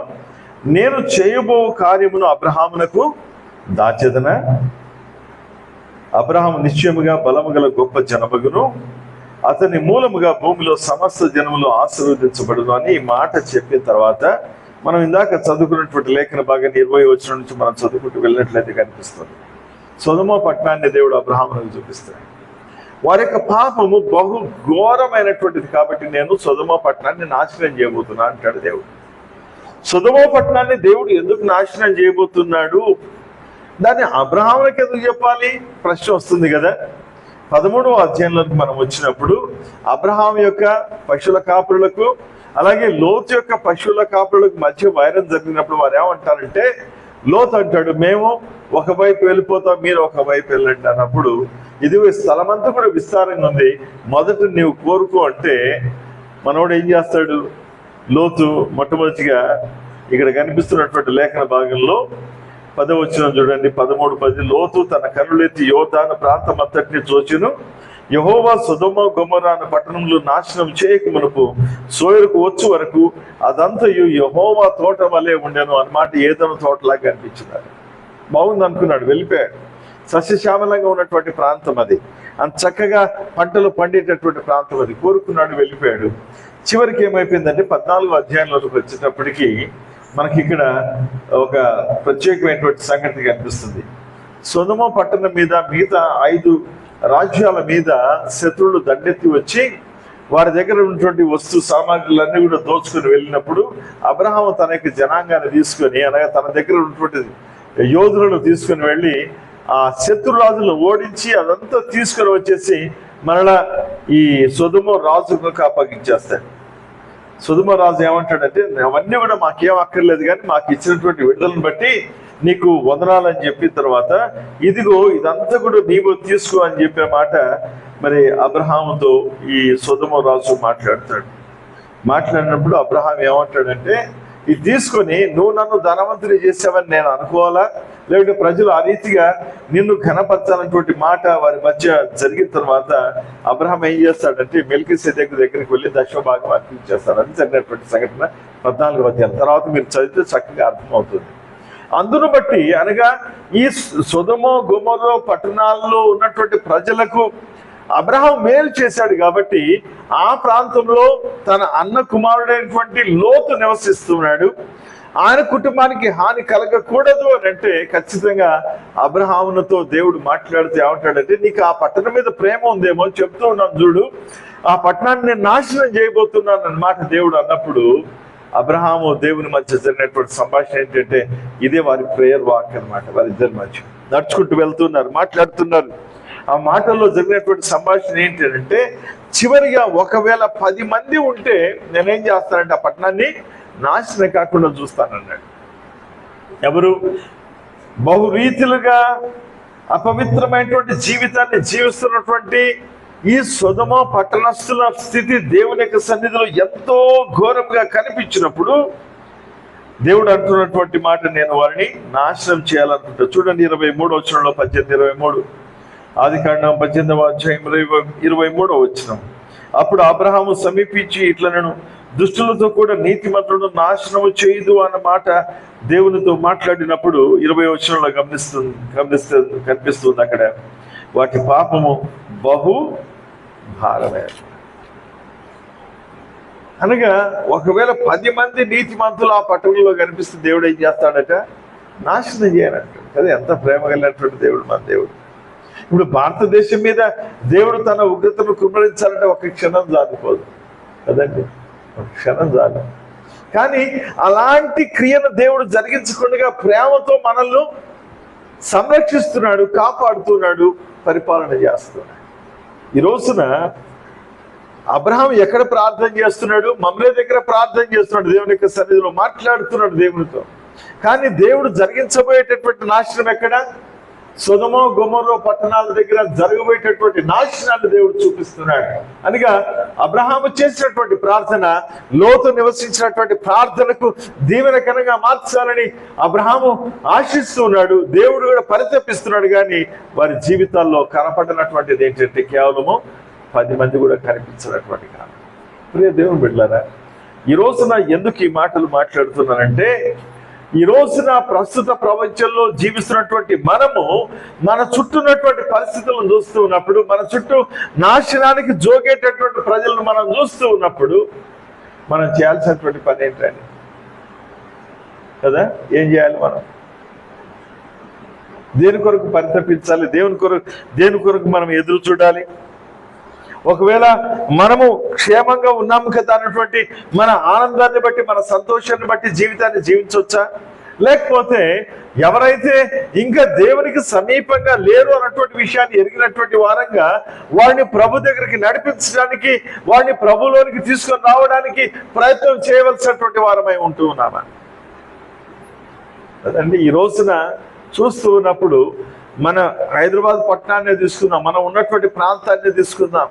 నేను చేయబో కార్యమును అబ్రహామునకు దాచెదనా? అబ్రహాము నిశ్చయముగా బలము గల గొప్ప జనమగును, అతని మూలముగా భూమిలో సమస్త జనములు ఆశీర్వదించబడును అని ఈ మాట చెప్పిన తర్వాత మనం ఇందాక చదువుకున్నటువంటి లేఖన భాగాన్ని 20వ వచనం నుంచి మనం చదువుకుంటూ వెళ్ళినట్లయితే కనిపిస్తుంది. సొదొమ పట్టణాన్ని దేవుడు అబ్రహామునకు చూపిస్తాడు. వారి యొక్క పాపము బహు ఘోరమైనటువంటిది కాబట్టి నేను సొదొమ పట్టణాన్ని నాశనం చేయబోతున్నా అంటాడు దేవుడు. సొదొమ పట్టణాన్ని దేవుడు ఎందుకు నాశనం చేయబోతున్నాడు, దాన్ని అబ్రహామునికి ఎందుకు చెప్పాలి ప్రశ్న వస్తుంది కదా. 13వ అధ్యాయంలోకి మనం వచ్చినప్పుడు అబ్రహాం యొక్క పశువుల కాపురులకు అలాగే లోతు యొక్క పశువుల కాపురులకు మధ్య వైరం జరిగినప్పుడు వారు ఏమంటారంటే, లోతు అంటాడు మేము ఒకవైపు వెళ్ళిపోతాం, మీరు ఒకవైపు వెళ్ళండి అన్నప్పుడు, ఇది స్థలమంతా కూడా విస్తారంగా ఉంది, మొదట నీవు కోరుకో అంటే మనోడు ఏం చేస్తాడు? లోతు మొట్టమొదటిగా ఇక్కడ కనిపిస్తున్నటువంటి లేఖన భాగంలో 10వ వచనం చూడండి, 13, 10. లోతు తన కన్నులెత్తి యోర్దాను ప్రాంతం అంతటిని చూచెను. యెహోవా సొదొమ గొమొర్రా అనే పట్టణంలో నాశనం చేయక మునుపు సోయరుకు వచ్చు వరకు అదంతయు యెహోవా తోట వలె ఉండెను అన్నమాట. ఏదైనా తోటలాగా కనిపించినాడు. బాగుంది అనుకున్నాడు, వెళ్ళిపోయాడు. సస్యశ్యామలంగా ఉన్నటువంటి ప్రాంతం అది, అంత చక్కగా పంటలు పండేటటువంటి ప్రాంతం అది. కోరుకున్నాడు, వెళ్ళిపోయాడు. చివరికి ఏమైపోయిందంటే 14వ అధ్యాయంలోకి వచ్చేటప్పటికి మనకి ఇక్కడ ఒక ప్రత్యేకమైనటువంటి సంగతి కనిపిస్తుంది. సొదొమ పట్టణం మీద మిగతా 5 రాజ్యాల మీద శత్రువులు దండెత్తి వచ్చి వారి దగ్గర ఉన్నటువంటి వస్తు సామాగ్రులన్నీ కూడా దోచుకొని వెళ్ళినప్పుడు అబ్రహాము తన యొక్క జనాంగాన్ని తీసుకొని, అనగా తన దగ్గర ఉన్నటువంటి యోధులను తీసుకొని వెళ్ళి ఆ శత్రురాజులను ఓడించి అదంతా తీసుకొని వచ్చేసి మరలా ఈ సొదొమ రాజుకు అప్పగించేస్తాడు. సొదొమ రాజు ఏమంటాడంటే, అవన్నీ కూడా మాకేం అక్కర్లేదు, కానీ మాకు ఇచ్చినటువంటి విడుదలను బట్టి నీకు వందనాలని చెప్పిన తర్వాత ఇదిగో ఇదంతా కూడా నీవు తీసుకో అని చెప్పిన మాట మరి అబ్రహాముతో ఈ సొదొమ రాజు మాట్లాడినప్పుడు అబ్రహాం ఏమంటాడంటే, ఇది తీసుకొని నువ్వు నన్ను ధనవంతుని చేసావని నేను అనుకోవాలా, లేకుంటే ప్రజలు ఆ రీతిగా నిన్ను ఘనపరచాలన్నటువంటి మాట వారి మధ్య జరిగిన తర్వాత అబ్రహాం ఏం చేస్తాడంటే మెల్కీసెదెకు దగ్గరికి వెళ్ళి దశమభాగం అర్పించేస్తాడు. అని జరిగినటువంటి సంఘటన 14వ అధ్యాయం తర్వాత మీరు చదివితే చక్కగా అర్థమవుతుంది. అందును బట్టి అనగా ఈ సొదొమ గొమొర్రా పట్టణాల్లో ఉన్నటువంటి ప్రజలకు అబ్రహాం మేలు చేశాడు కాబట్టి ఆ ప్రాంతంలో తన అన్న కుమారుడైనటువంటి లోతు నివసిస్తున్నాడు. ఆయన కుటుంబానికి హాని కలగకూడదు అని అంటే ఖచ్చితంగా అబ్రహాముతో దేవుడు మాట్లాడితే ఏమంటాడంటే, నీకు ఆ పట్టణం మీద ప్రేమ ఉందేమో చెప్తూ ఉన్నాను చూడు, ఆ పట్టణాన్ని నేను నాశనం చేయబోతున్నాను అన్నమాట దేవుడు అన్నప్పుడు అబ్రహాము దేవుని మధ్య జరిగినటువంటి సంభాషణ ఏంటంటే ఇదే వారి ప్రేయర్ వాక్ అనమాట. వారిద్దరి మధ్య నడుచుకుంటూ వెళ్తున్నారు, మాట్లాడుతున్నారు. ఆ మాటల్లో జరిగినటువంటి సంభాషణ ఏంటంటే చివరిగా ఒకవేళ 10 మంది ఉంటే నేనేం చేస్తానంటే ఆ పట్టణాన్ని నాశనం కాకుండా చూస్తానన్నాడు. ఎవరు? బహురీతులుగా అపవిత్రమైనటువంటి జీవితాన్ని జీవిస్తున్నటువంటి ఈ సొదొమ పట్టణస్థుల స్థితి దేవుని యొక్క సన్నిధిలో ఎంతో ఘోరంగా కనిపించినప్పుడు దేవుడు అంటున్నటువంటి మాట, నేను వారిని నాశనం చేయాలనుకుంటా. చూడండి 23వ వచనంలో 18-23 ఆదికాండం 18వ అధ్యాయం 23వ వచనం. అప్పుడు అబ్రహాము సమీపించి ఇట్లనెను, దుష్టులతో కూడా నీతిమంతులను నాశనము చేయదు అన్న మాట దేవునితో మాట్లాడినప్పుడు 20వ వచనంలో కనిపిస్తుంది అక్కడ, వాటి పాపము బహు భారమే. అనగా ఒకవేళ 10 మంది నీతిమంతులు ఆ పట్టణంలో కనిపిస్తే దేవుడు ఏం చేస్తాడట? నాశనం చేయనంటాడు కదా. ఎంత ప్రేమ కలిగినటువంటి దేవుడు మన దేవుడు. ఇప్పుడు భారతదేశం మీద దేవుడు తన ఉగ్రతను కుమ్మరించాలంటే ఒక క్షణం జాలిపోదు కదండి, ఒక క్షణం చాలు. కానీ అలాంటి క్రియను దేవుడు జరిగించకుండా ప్రేమతో మనల్ని సంరక్షిస్తున్నాడు, కాపాడుతున్నాడు, పరిపాలన చేస్తున్నాడు. ఈ రోజున అబ్రహాం ఎక్కడ ప్రార్థన చేస్తున్నాడు? మమ్రే దగ్గర ప్రార్థన చేస్తున్నాడు, దేవుని యొక్క సన్నిధిలో మాట్లాడుతున్నాడు దేవునితో. కానీ దేవుడు జరిగించబోయేటటువంటి నాశనం ఎక్కడ? సొదొమ గొమొర్రా పట్టణాల దగ్గర జరగబోయేటటువంటి నాశనాన్ని దేవుడు చూపిస్తున్నాడు. అనగా అబ్రహాము చేసినటువంటి ప్రార్థన లోతు నివసించినటువంటి ప్రార్థనకు దీవెనకరంగా మార్చాలని అబ్రహాము ఆశిస్తున్నాడు. దేవుడు కూడా పరితపిస్తున్నాడు. కానీ వారి జీవితాల్లో కనపడినటువంటిది ఏంటంటే కేవలము 10 మంది కూడా కనిపించినటువంటి కాదు. ప్రియ దేవుని బిడ్డలారా, ఈ రోజున ఎందుకు ఈ మాటలు మాట్లాడుతున్నానంటే, ఈ రోజున ప్రస్తుత ప్రపంచంలో జీవిస్తున్నటువంటి మనము మన చుట్టూ ఉన్నటువంటి పరిస్థితులను చూస్తూ ఉన్నప్పుడు, మన చుట్టూ నాశనానికి జోగేటటువంటి ప్రజలను మనం చూస్తూ ఉన్నప్పుడు మనం చేయాల్సినటువంటి పని ఏంటండి కదా? ఏం చేయాలి? మనం దేని కొరకు పరితపించాలి? దేని కొరకు మనం ఎదురు చూడాలి? ఒకవేళ మనము క్షేమంగా ఉన్నాము కదా అన్నటువంటి మన ఆనందాన్ని బట్టి, మన సంతోషాన్ని బట్టి జీవితాన్ని జీవించవచ్చా? లేకపోతే ఎవరైతే ఇంకా దేవునికి సమీపంగా లేరు అన్నటువంటి విషయాన్ని ఎరిగినటువంటి వారంగా వాడిని ప్రభు దగ్గరికి నడిపించడానికి, వాడిని ప్రభులోనికి తీసుకొని రావడానికి ప్రయత్నం చేయవలసినటువంటి వారమై ఉంటూ ఉన్నామా? అదండి ఈ రోజున చూస్తూ ఉన్నప్పుడు మన హైదరాబాద్ పట్టణాన్ని తీసుకుందాం, మనం ఉన్నటువంటి ప్రాంతాన్ని తీసుకుందాం.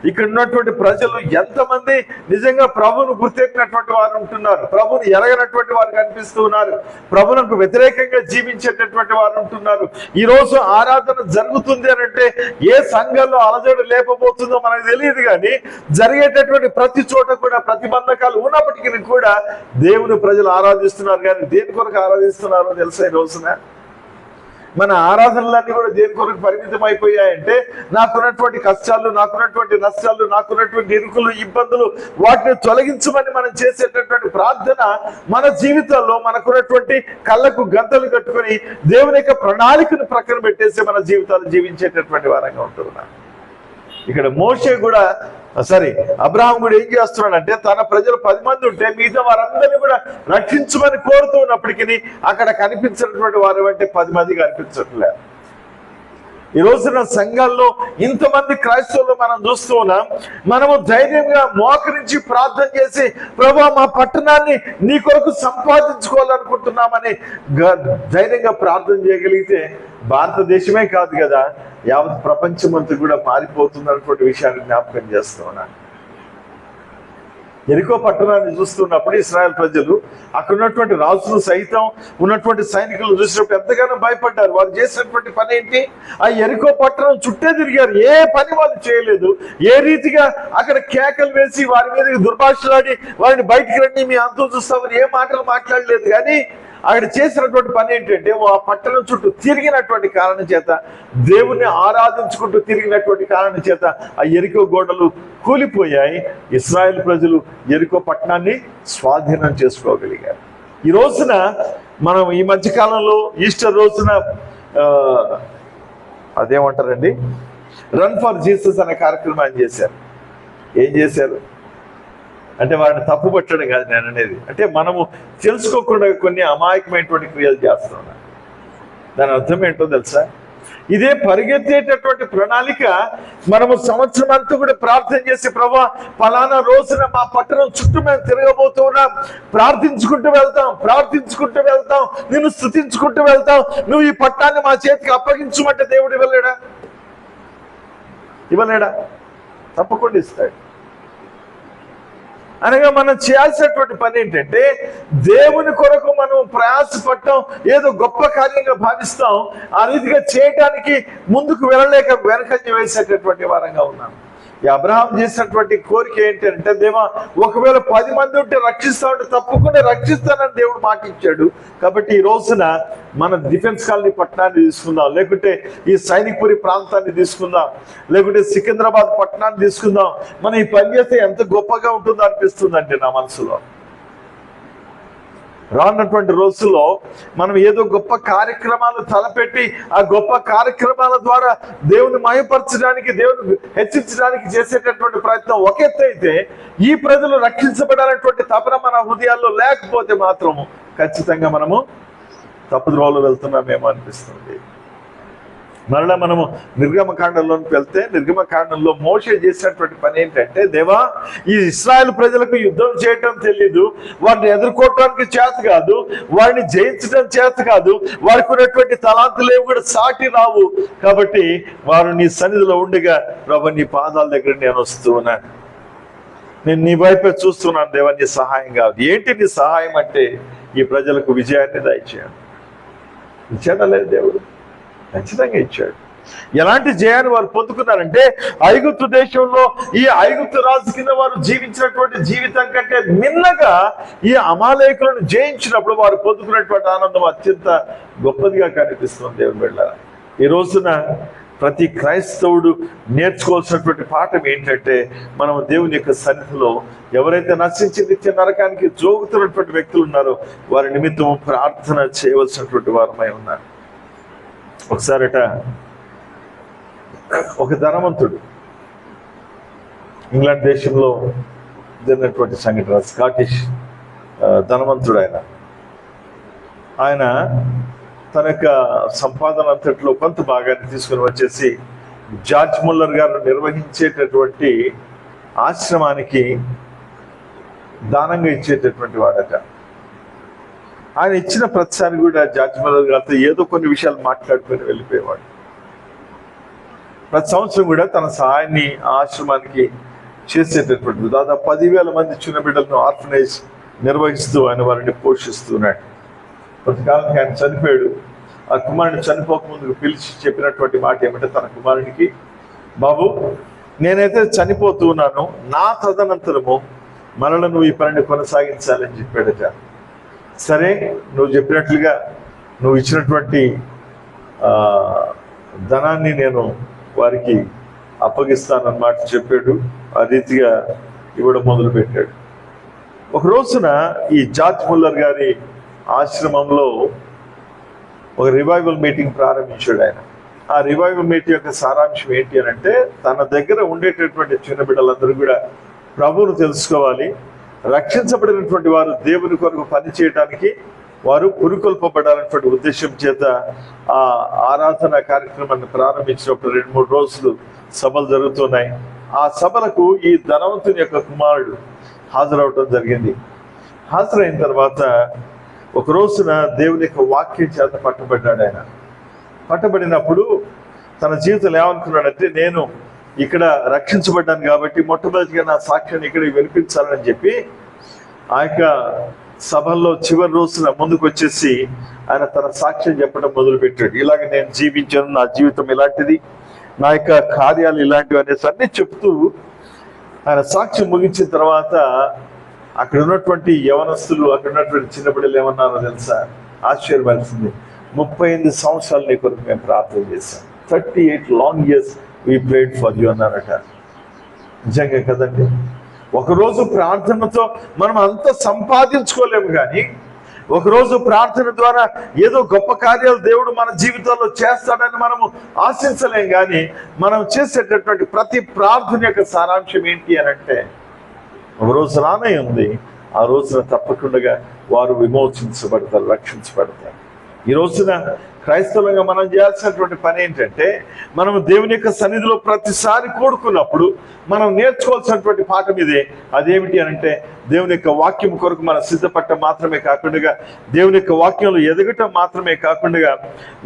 ఇక్కడ ఉన్నటువంటి ప్రజలు ఎంతమంది నిజంగా ప్రభువును గుర్తెట్టినటువంటి వారు ఉంటున్నారు, ప్రభువును ఎరగనటువంటి వారు కనిపిస్తూ ఉన్నారు, ప్రభువులకు వ్యతిరేకంగా జీవించేటటువంటి వారు ఉంటున్నారు. ఈ రోజు ఆరాధన జరుగుతుంది అని అంటే ఏ సంఘంలో అలజడి లేకపోతుందో మనకు తెలియదు. కానీ జరిగేటటువంటి ప్రతి చోట కూడా ప్రతిబంధకాలు ఉన్నప్పటికీ కూడా దేవుని ప్రజలు ఆరాధిస్తున్నారు. కానీ దేని కొరకు ఆరాధిస్తున్నారో తెలుసా? ఈ రోజున మన ఆరాధనలన్నీ కూడా దేని కొరకు పరిమితం అయిపోయాయంటే, నాకున్నటువంటి కష్టాలు, నాకున్నటువంటి నష్టాలు, నాకున్నటువంటి ఇరుకులు, ఇబ్బందులు, వాటిని తొలగించమని మనం చేసేటటువంటి ప్రార్థన మన జీవితాల్లో మనకున్నటువంటి కళ్ళకు గంతలు కట్టుకొని దేవుని యొక్క ప్రణాళికను ప్రక్కన పెట్టేసి మన జీవితాలు జీవించేటటువంటి వారంగా ఉంటున్నాం. ఇక్కడ మోషే కూడా అబ్రహాం కూడా ఏం చేస్తున్నాడంటే, తన ప్రజలు 10 మంది ఉంటే మిగతా వారందరినీ కూడా రక్షించమని కోరుతూ ఉన్నప్పటికీ అక్కడ కనిపించినటువంటి వారు అంటే 10 మంది కనిపించట్లేదు. ఈ రోజున సంఘాల్లో ఇంతమంది క్రైస్తవులు మనం చూస్తూ ఉన్నాం. మనము ధైర్యంగా మోకరించి ప్రార్థన చేసి, ప్రభువా మా పట్టణాన్ని నీ కొరకు సంపాదించుకోవాలనుకుంటున్నామని ధైర్యంగా ప్రార్థన చేయగలిగితే భారతదేశమే కాదు కదా, యావత్ ప్రపంచమంతా కూడా మారిపోతుంది అన్నటువంటి విషయాన్ని జ్ఞాపకం చేస్తూ ఉన్నాను. యెరికో పట్టణాన్ని చూస్తున్నప్పుడు ఇశ్రాయేల్ ప్రజలు అక్కడ ఉన్నటువంటి రాజులు సైతం ఉన్నటువంటి సైనికులు చూసినప్పుడు ఎంతగానో భయపడ్డారు. వారు చేసినటువంటి పని ఏంటి? ఆ యెరికో పట్టణం చుట్టే తిరిగారు, ఏ పని వాళ్ళు చేయలేదు. ఏ రీతిగా అక్కడ కేకలు వేసి వారి మీద దుర్భాషలాడి వారిని బయటికి రండి మీ అంతం చూస్తామని ఏ మాటలు మాట్లాడలేదు. కానీ అక్కడ చేసినటువంటి పని ఏంటంటే, ఆ పట్టణం చుట్టూ తిరిగినటువంటి కారణం చేత, దేవుణ్ణి ఆరాధించుకుంటూ తిరిగినటువంటి కారణం చేత ఆ యెరికో గోడలు కూలిపోయాయి. ఇశ్రాయేల్ ప్రజలు యెరికో పట్టణాన్ని స్వాధీనం చేసుకోగలిగారు. ఈ రోజున మనం ఈ మధ్యకాలంలో ఈస్టర్ రోజున అదేమంటారండి, రన్ ఫర్ జీసస్ అనే కార్యక్రమాన్ని చేశారు. ఏం చేశారు అంటే, వారిని తప్పు పట్టడం కాదు నేను అనేది, అంటే మనము తెలుసుకోకుండా కొన్ని అమాయకమైనటువంటి క్రియలు చేస్తున్నాం. దాని అర్థం ఏంటో తెలుసా? ఇదే పరిగెత్తేటటువంటి ప్రణాళిక మనము సంవత్సరం అంతా కూడా ప్రార్థన చేసి, ప్రభువా ఫలానా రోజున మా పట్టణం చుట్టూ మేము తిరగబోతున్నాం, ప్రార్థించుకుంటూ వెళ్తాం, నిన్ను స్తుతించుకుంటూ వెళ్తాం, నువ్వు ఈ పట్టణాన్ని మా చేతికి అప్పగించమంటే దేవుడు ఇవ్వలేడా? తప్పకుండా ఇస్తాడు. అనగా మనం చేయాల్సినటువంటి పని ఏంటంటే, దేవుని కొరకు మనం ప్రయాసపడటం ఏదో గొప్ప కార్యంగా భావిస్తాం. ఆ రీతిగా చేయటానికి ముందుకు వెళ్ళలేక వెనకంజ వేసేటటువంటి వారంగా ఉన్నాం. ఈ అబ్రహాం చేసినటువంటి కోరిక ఏంటంటే, దేవా ఒకవేళ 10 మంది ఉంటే రక్షిస్తామంటే తప్పకుండా రక్షిస్తానని దేవుడు మాట ఇచ్చాడు. కాబట్టి ఈ రోజున మన డిఫెన్స్ కాలనీ పట్టణాన్ని తీసుకుందాం, లేకుంటే ఈ సైనిక్పురి ప్రాంతాన్ని తీసుకుందాం, లేకుంటే సికింద్రాబాద్ పట్టణాన్ని తీసుకుందాం. మనం ఈ పని చేస్తే ఎంత గొప్పగా ఉంటుందో అనిపిస్తుందండి నా మనసులో. రానున్నటువంటి రోజుల్లో మనం ఏదో గొప్ప కార్యక్రమాలు తలపెట్టి ఆ గొప్ప కార్యక్రమాల ద్వారా దేవుని మహిమపరచడానికి, దేవుని హెచ్చించడానికి చేసేటటువంటి ప్రయత్నం ఒక ఎత్తు అయితే, ఈ ప్రజలు రక్షించబడాలన్నటువంటి తపన మన హృదయాల్లో లేకపోతే మాత్రము ఖచ్చితంగా మనము తప్పుద్రోవలో వెళ్తున్నామేమో అనిపిస్తుంది. మరలా మనము నిర్గమకాండంలోకి వెళ్తే, నిర్గమకాండంలో మోషే చేసినటువంటి పని ఏంటంటే, దేవా ఈ ఇశ్రాయేల్ ప్రజలకు యుద్ధం చేయటం తెలీదు, వారిని ఎదుర్కోవటానికి చేత కాదు, వారిని జయించడం చేత కాదు, వారికి ఉన్నటువంటి తలాంతులేవి కూడా సాటి రావు. కాబట్టి వారు నీ సన్నిధిలో ఉండగా, ప్రభు నీ పాదాల దగ్గర నేను వస్తూ ఉన్నాను, నేను నీ వైపే చూస్తున్నాను, దేవా నీ సహాయం కాదు. ఏంటి నీ సహాయం అంటే, ఈ ప్రజలకు విజయాన్ని దయచేయాలి. ఇచ్చాడా లేదు దేవుడు? ఖచ్చితంగా ఇచ్చాడు. ఎలాంటి జయాన్ని వారు పొందుకున్నారంటే, ఐగుప్తు దేశంలో ఈ ఐగుప్తు రాజు కింద వారు జీవించినటువంటి జీవితం కంటే మిన్నగా ఈ అమాలేకులను జయించినప్పుడు వారు పొందుకున్నటువంటి ఆనందం అత్యంత గొప్పదిగా కనిపిస్తుంది. దేవుని బిడ్డలారా, ఈ రోజున ప్రతి క్రైస్తవుడు నేర్చుకోవాల్సినటువంటి పాఠం ఏంటంటే, మనం దేవుని యొక్క సన్నిధిలో ఎవరైతే నశించి నిత్య నరకానికి జోగుతున్నటువంటి వ్యక్తులు ఉన్నారో వారి నిమిత్తం ప్రార్థన చేయవలసినటువంటి వారమై ఉన్నారు. ఒకసారట ఒక ధనవంతుడు, ఇంగ్లాండ్ దేశంలో జరిగినటువంటి సంఘటన, స్కాటిష్ ధనవంతుడు ఆయన తన యొక్క సంపాదన అంతట్లో కొంత భాగాన్ని తీసుకుని వచ్చేసి జార్జ్ ముల్లర్ గారు నిర్వహించేటటువంటి ఆశ్రమానికి దానంగా ఇచ్చేటటువంటి వాడట. ఆయన ఇచ్చిన ప్రతిసారి కూడా జార్జ్ ముల్లర్ గారితో ఏదో కొన్ని విషయాలు మాట్లాడుకొని వెళ్ళిపోయేవాడు. ప్రతి సంవత్సరం కూడా తన సహాయాన్ని ఆశ్రమానికి చేసేటటువంటి దాదాపు 10,000 మంది చిన్న బిడ్డలను ఆర్ఫనైజ్ నిర్వహిస్తూ ఆయన వారిని పోషిస్తున్నాడు. కొంతకాలానికి ఆయన చనిపోయాడు. ఆ కుమారుని చనిపోకముందుకు పిలిచి చెప్పినటువంటి మాట ఏమంటే, తన కుమారునికి, బాబు నేనైతే చనిపోతూ ఉన్నాను, నా తదనంతరము మరల నువ్వు ఈ పనిని కొనసాగించాలని చెప్పాడట. సరే, నువ్వు చెప్పినట్లుగా నువ్వు ఇచ్చినటువంటి ధనాన్ని నేను వారికి అప్పగిస్తానన్నమాట చెప్పాడు. ఆ రీతిగా ఇవ్వడం మొదలుపెట్టాడు. ఒక రోజున ఈ జార్జ్ ముల్లర్ గారి ఆశ్రమంలో ఒక రివైవల్ మీటింగ్ ప్రారంభించాడు ఆయన. ఆ రివైవల్ మీటింగ్ యొక్క సారాంశం ఏంటి అని అంటే, తన దగ్గర ఉండేటటువంటి చిన్న బిడ్డలందరూ కూడా ప్రభువును తెలుసుకోవాలి, రక్షించబడినటువంటి వారు దేవుని కొరకు పని చేయడానికి వారు పురుకొల్పబడాలనేటువంటి ఉద్దేశం చేత ఆ ఆరాధన కార్యక్రమాన్ని ప్రారంభించినప్పుడు 2-3 రోజులు సభలు జరుగుతున్నాయి. ఆ సభలకు ఈ ధనవంతుని యొక్క కుమారుడు హాజరవటం జరిగింది. హాజరైన తర్వాత ఒక రోజున దేవుని యొక్క వాక్యం చేత పట్టబడ్డాడు. ఆయన పట్టబడినప్పుడు తన జీవితంలో ఏమనుకున్నాడంటే, నేను ఇక్కడ రక్షించబడ్డాను కాబట్టి మొట్టమొదటిగా నా సాక్ష్యాన్ని ఇక్కడ వినిపించాలని చెప్పి ఆ యొక్క సభల్లో చివరి రోజున ముందుకు వచ్చేసి ఆయన తన సాక్ష్యం చెప్పడం మొదలుపెట్టాడు. ఇలాగ నేను జీవించాను, నా జీవితం ఇలాంటిది, నా యొక్క కార్యాలు ఇలాంటివి అనేసి అన్నీ చెప్తూ ఆయన సాక్ష్యం ముగించిన తర్వాత అక్కడ ఉన్నటువంటి యవనస్తులు, అక్కడ ఉన్నటువంటి చిన్నపిల్లలు ఏమన్నారో తెలుసా? ఆశ్చర్యపరిచింది. 38 సంవత్సరాలు నీ కొరకు మేము ప్రార్థన చేశాం, 38 long years we prayed for you అన్నారట. నిజంగా కదండి, ఒకరోజు ప్రార్థనతో మనం అంత సంపాదించుకోలేము, కానీ ఒకరోజు ప్రార్థన ద్వారా ఏదో గొప్ప కార్యాలు దేవుడు మన జీవితంలో చేస్తాడని మనము ఆశించలేం. కానీ మనం చేసేటటువంటి ప్రతి ప్రార్థన యొక్క సారాంశం ఏంటి అని అంటే, ఒక రోజు రానే ఉంది, ఆ రోజున తప్పకుండా వారు విమోచించబడతారు, రక్షించబడతారు. ఈ రోజున క్రైస్తవంగా మనం చేయాల్సినటువంటి పని ఏంటంటే, మనం దేవుని యొక్క సన్నిధిలో ప్రతిసారి కూడుకున్నప్పుడు మనం నేర్చుకోవాల్సినటువంటి పాఠం ఇదే. అదేమిటి అంటే, దేవుని యొక్క వాక్యం కొరకు మనం సిద్ధపడటం మాత్రమే కాకుండా, దేవుని యొక్క వాక్యంలో ఎదగటం మాత్రమే కాకుండా,